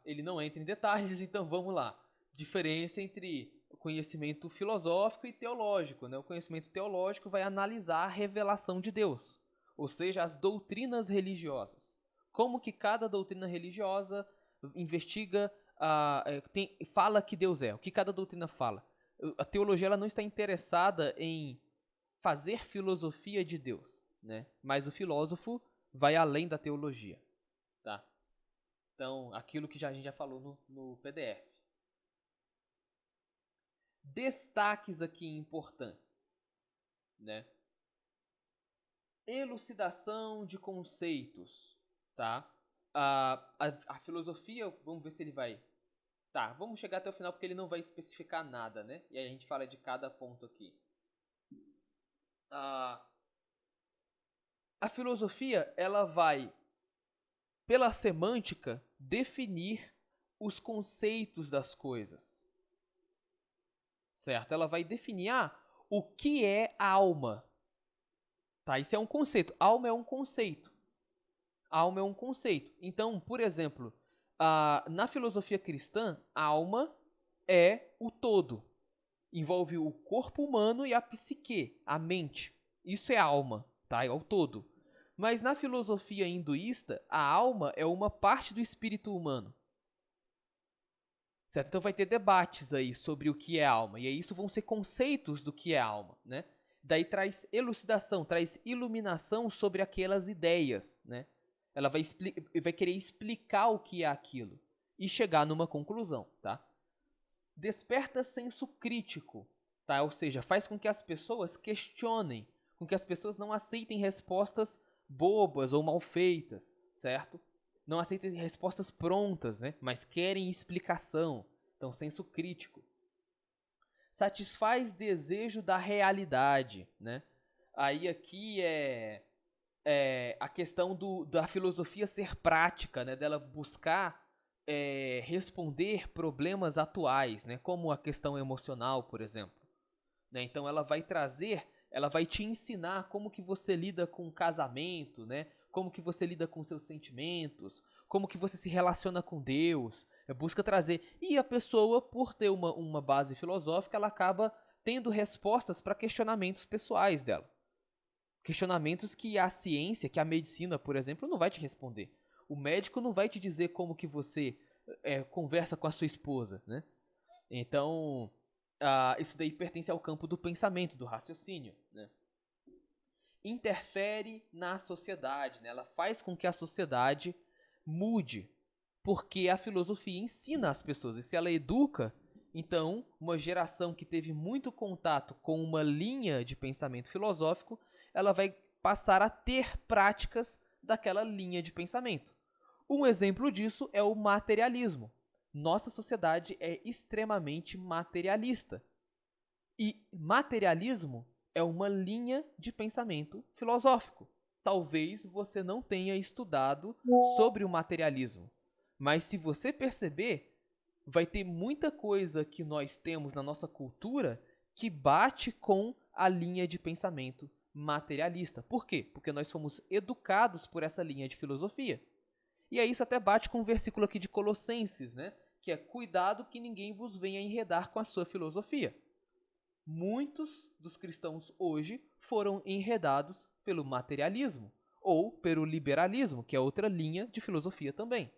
Ele não entra em detalhes, então vamos lá. Diferença entre o conhecimento filosófico e teológico, né? O conhecimento teológico vai analisar a revelação de Deus, ou seja, as doutrinas religiosas. Como que cada doutrina religiosa investiga, fala que Deus é, o que cada doutrina fala. A teologia ela não está interessada em fazer filosofia de Deus, né? Mas o filósofo vai além da teologia. Tá? Então, aquilo que a gente já falou no PDF. Destaques aqui importantes, né? Elucidação de conceitos, tá? a filosofia, vamos ver se ele vai... Tá, vamos chegar até o final porque ele não vai especificar nada, né? E aí a gente fala de cada ponto aqui. A filosofia, ela vai, pela semântica, definir os conceitos das coisas. Certo? Ela vai definir o que é alma. Tá? Isso é um conceito. Alma é um conceito. Alma é um conceito. Então, por exemplo, na filosofia cristã, a alma é o todo. Envolve o corpo humano e a psique, a mente. Isso é alma, tá? É o todo. Mas na filosofia hinduísta, a alma é uma parte do espírito humano. Certo? Então vai ter debates aí sobre o que é alma. E aí isso vão ser conceitos do que é alma, né? Daí traz elucidação, traz iluminação sobre aquelas ideias, né? Ela vai querer explicar o que é aquilo e chegar numa conclusão, tá? Desperta senso crítico, tá? Ou seja, faz com que as pessoas questionem, com que as pessoas não aceitem respostas bobas ou mal feitas, certo? Não aceitem respostas prontas, né? Mas querem explicação. Então, senso crítico. Satisfaz desejo da realidade, né? Aí aqui é a questão da filosofia ser prática, né? Dela buscar responder problemas atuais, né? Como a questão emocional, por exemplo. Né? Então ela vai te ensinar como que você lida com o casamento, né? Como que você lida com seus sentimentos, como que você se relaciona com Deus, busca trazer. E a pessoa, por ter uma base filosófica, ela acaba tendo respostas para questionamentos pessoais dela. Questionamentos que a ciência, que a medicina, por exemplo, não vai te responder. O médico não vai te dizer como que você conversa com a sua esposa, né? Então, isso daí pertence ao campo do pensamento, do raciocínio, né? Interfere na sociedade, né? Ela faz com que a sociedade mude, porque a filosofia ensina as pessoas. E se ela educa, então, uma geração que teve muito contato com uma linha de pensamento filosófico, ela vai passar a ter práticas daquela linha de pensamento. Um exemplo disso é o materialismo. Nossa sociedade é extremamente materialista. E materialismo é uma linha de pensamento filosófico. Talvez você não tenha estudado sobre o materialismo, mas se você perceber, vai ter muita coisa que nós temos na nossa cultura que bate com a linha de pensamento materialista. Por quê? Porque nós fomos educados por essa linha de filosofia. E aí isso até bate com o versículo aqui de Colossenses, né? Que é: cuidado que ninguém vos venha enredar com a sua filosofia. Muitos dos cristãos hoje foram enredados pelo materialismo ou pelo liberalismo, que é outra linha de filosofia também.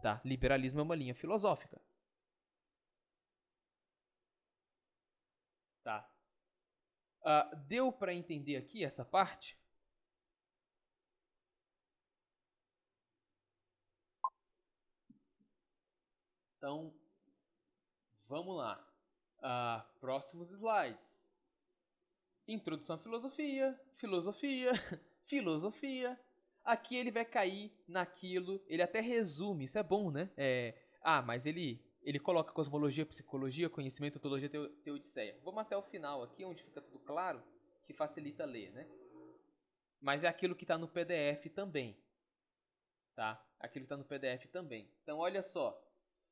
Tá? Liberalismo é uma linha filosófica. Tá. Deu para entender aqui essa parte? Então, vamos lá. Próximos slides. Introdução à filosofia, filosofia, filosofia. Aqui ele vai cair naquilo, ele até resume, isso é bom, né? Mas ele coloca cosmologia, psicologia, conhecimento, ontologia, teodiceia. Vamos até o final aqui, onde fica tudo claro, que facilita ler, né? Mas é aquilo que está no PDF também. Tá? Aquilo que está no PDF também. Então, olha só.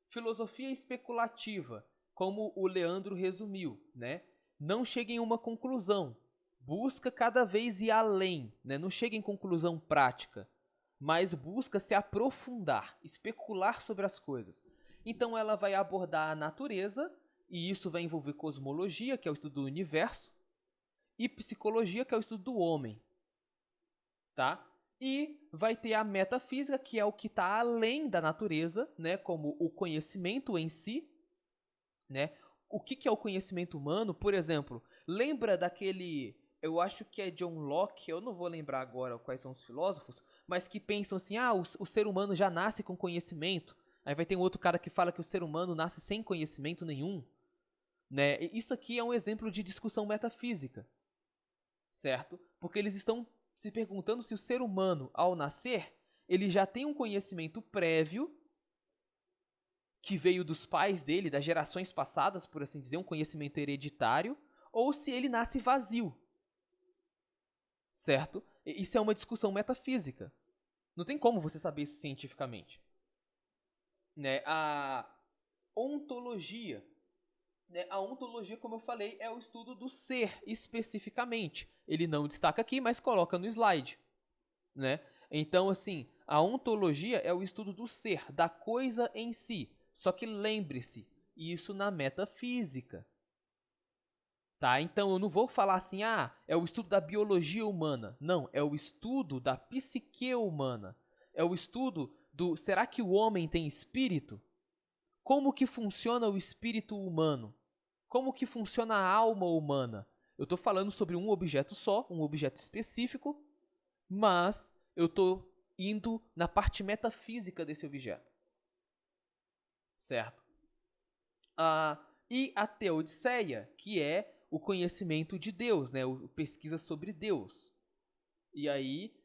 Filosofia especulativa, como o Leandro resumiu, né? Não chega em uma conclusão. Busca cada vez ir além, né? Não chega em conclusão prática, mas busca se aprofundar, especular sobre as coisas. Então ela vai abordar a natureza, e isso vai envolver cosmologia, que é o estudo do universo, e psicologia, que é o estudo do homem. Tá? E vai ter a metafísica, que é o que está além da natureza, né? Como o conhecimento em si, né? O que é o conhecimento humano? Por exemplo, lembra daquele... Eu acho que é John Locke, eu não vou lembrar agora quais são os filósofos, mas que pensam assim, o ser humano já nasce com conhecimento. Aí vai ter um outro cara que fala que o ser humano nasce sem conhecimento nenhum. Né? Isso aqui é um exemplo de discussão metafísica, certo? Porque eles estão se perguntando se o ser humano, ao nascer, ele já tem um conhecimento prévio que veio dos pais dele, das gerações passadas, por assim dizer, um conhecimento hereditário, ou se ele nasce vazio. Certo? Isso é uma discussão metafísica. Não tem como você saber isso cientificamente. Né? A ontologia. Né? A ontologia, como eu falei, é o estudo do ser, especificamente. Ele não destaca aqui, mas coloca no slide. Né? Então, assim, a ontologia é o estudo do ser, da coisa em si. Só que lembre-se, isso na metafísica. Tá? Então, eu não vou falar assim, é o estudo da biologia humana. Não, é o estudo da psique humana. É o estudo do, será que o homem tem espírito? Como que funciona o espírito humano? Como que funciona a alma humana? Eu estou falando sobre um objeto só, um objeto específico, mas eu estou indo na parte metafísica desse objeto. Certo? E a teodiceia, que é o conhecimento de Deus, né? Pesquisa sobre Deus. E aí,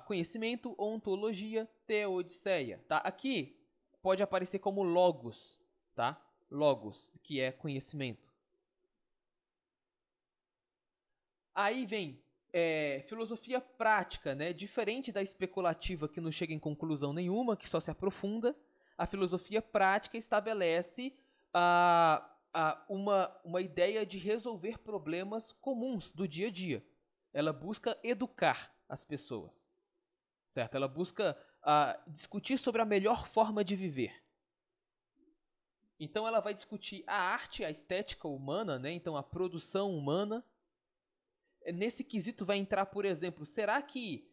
conhecimento, ontologia, teodiceia. Tá? Aqui pode aparecer como logos, tá? Logos, que é conhecimento. Aí vem filosofia prática, né? Diferente da especulativa, que não chega em conclusão nenhuma, que só se aprofunda. A filosofia prática estabelece uma ideia de resolver problemas comuns do dia a dia. Ela busca educar as pessoas, certo? Ela busca discutir sobre a melhor forma de viver. Então ela vai discutir a arte, a estética humana, né? Então a produção humana. Nesse quesito vai entrar, por exemplo, será que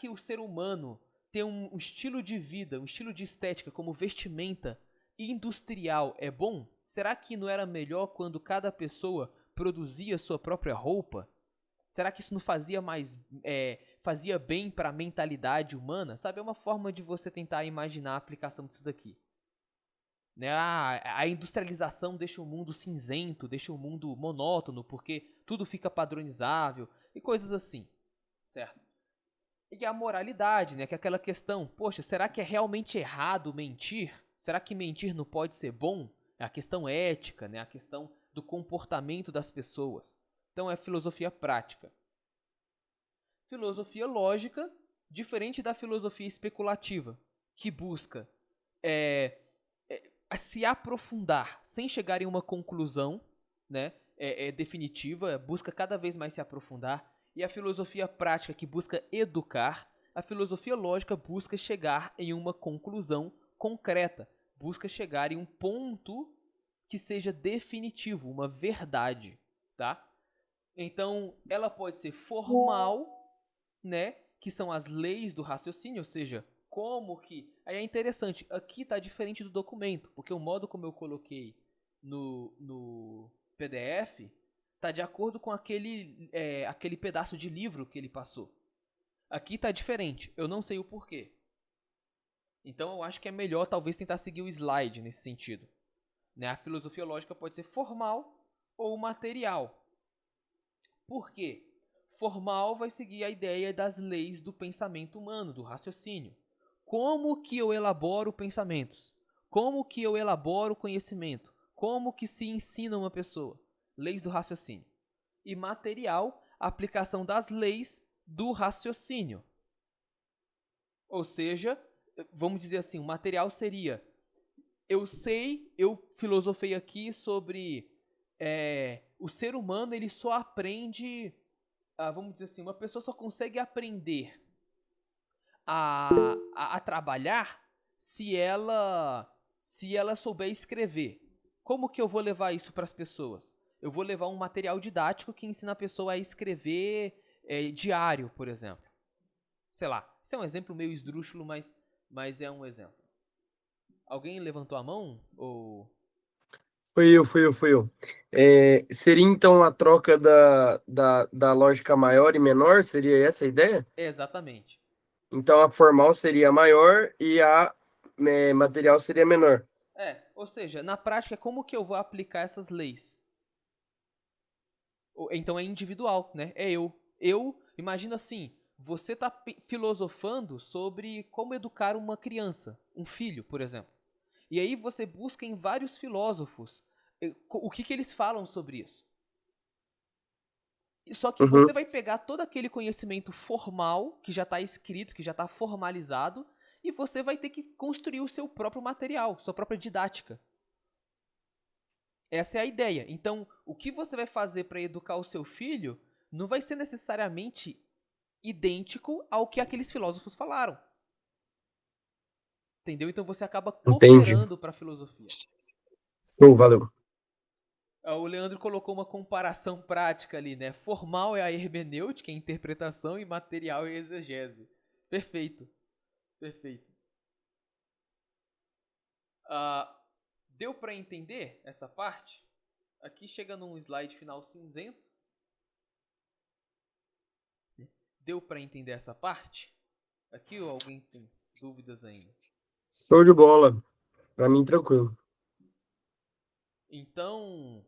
o ser humano tem um estilo de vida, um estilo de estética como vestimenta industrial é bom? Será que não era melhor quando cada pessoa produzia sua própria roupa? Será que isso não fazia bem para a mentalidade humana? Sabe, é uma forma de você tentar imaginar a aplicação disso daqui. Né? A industrialização deixa o mundo cinzento, deixa o mundo monótono, porque tudo fica padronizável e coisas assim, certo? E a moralidade, né? Que é aquela questão, poxa, será que é realmente errado mentir? Será que mentir não pode ser bom? É a questão ética, né? A questão do comportamento das pessoas. Então é filosofia prática. Filosofia lógica, diferente da filosofia especulativa, que busca se aprofundar sem chegar em uma conclusão, né, definitiva, busca cada vez mais se aprofundar, e a filosofia prática, que busca educar, a filosofia lógica busca chegar em uma conclusão concreta, busca chegar em um ponto que seja definitivo, uma verdade, tá? Então, ela pode ser formal, né, que são as leis do raciocínio, ou seja, como que... Aí é interessante, aqui está diferente do documento, porque o modo como eu coloquei no PDF está de acordo com aquele pedaço de livro que ele passou. Aqui está diferente, eu não sei o porquê. Então eu acho que é melhor talvez tentar seguir o slide nesse sentido. Né? A filosofia lógica pode ser formal ou material. Por quê? Formal vai seguir a ideia das leis do pensamento humano, do raciocínio. Como que eu elaboro pensamentos? Como que eu elaboro conhecimento? Como que se ensina uma pessoa? Leis do raciocínio. E material, a aplicação das leis do raciocínio. Ou seja, vamos dizer assim, o material seria... Eu filosofei aqui sobre o ser humano, ele só aprende... vamos dizer assim, uma pessoa só consegue aprender a trabalhar se ela souber escrever. Como que eu vou levar isso para as pessoas? Eu vou levar um material didático que ensina a pessoa a escrever diário, por exemplo. Sei lá, isso é um exemplo meio esdrúxulo, mas é um exemplo. Alguém levantou a mão? Ou... Fui eu. Seria então a troca da lógica maior e menor? Seria essa a ideia? Exatamente. Então a formal seria maior e a material seria menor. Ou seja, na prática, como que eu vou aplicar essas leis? Então é individual, né? É eu. Imagina assim, você está filosofando sobre como educar uma criança, um filho, por exemplo. E aí você busca em vários filósofos o que eles falam sobre isso. Só que você vai pegar todo aquele conhecimento formal, que já está escrito, que já está formalizado, e você vai ter que construir o seu próprio material, sua própria didática. Essa é a ideia. Então, o que você vai fazer para educar o seu filho não vai ser necessariamente idêntico ao que aqueles filósofos falaram. Entendeu? Então você acaba cooperando para a filosofia. Valeu. O Leandro colocou uma comparação prática ali, né? Formal é a hermenêutica, a interpretação, e material é a exegese. Perfeito. Perfeito. Deu para entender essa parte? Aqui chega num slide final cinzento. Deu para entender essa parte? Aqui ou alguém tem dúvidas ainda? Show de bola. Para mim, tranquilo. Então,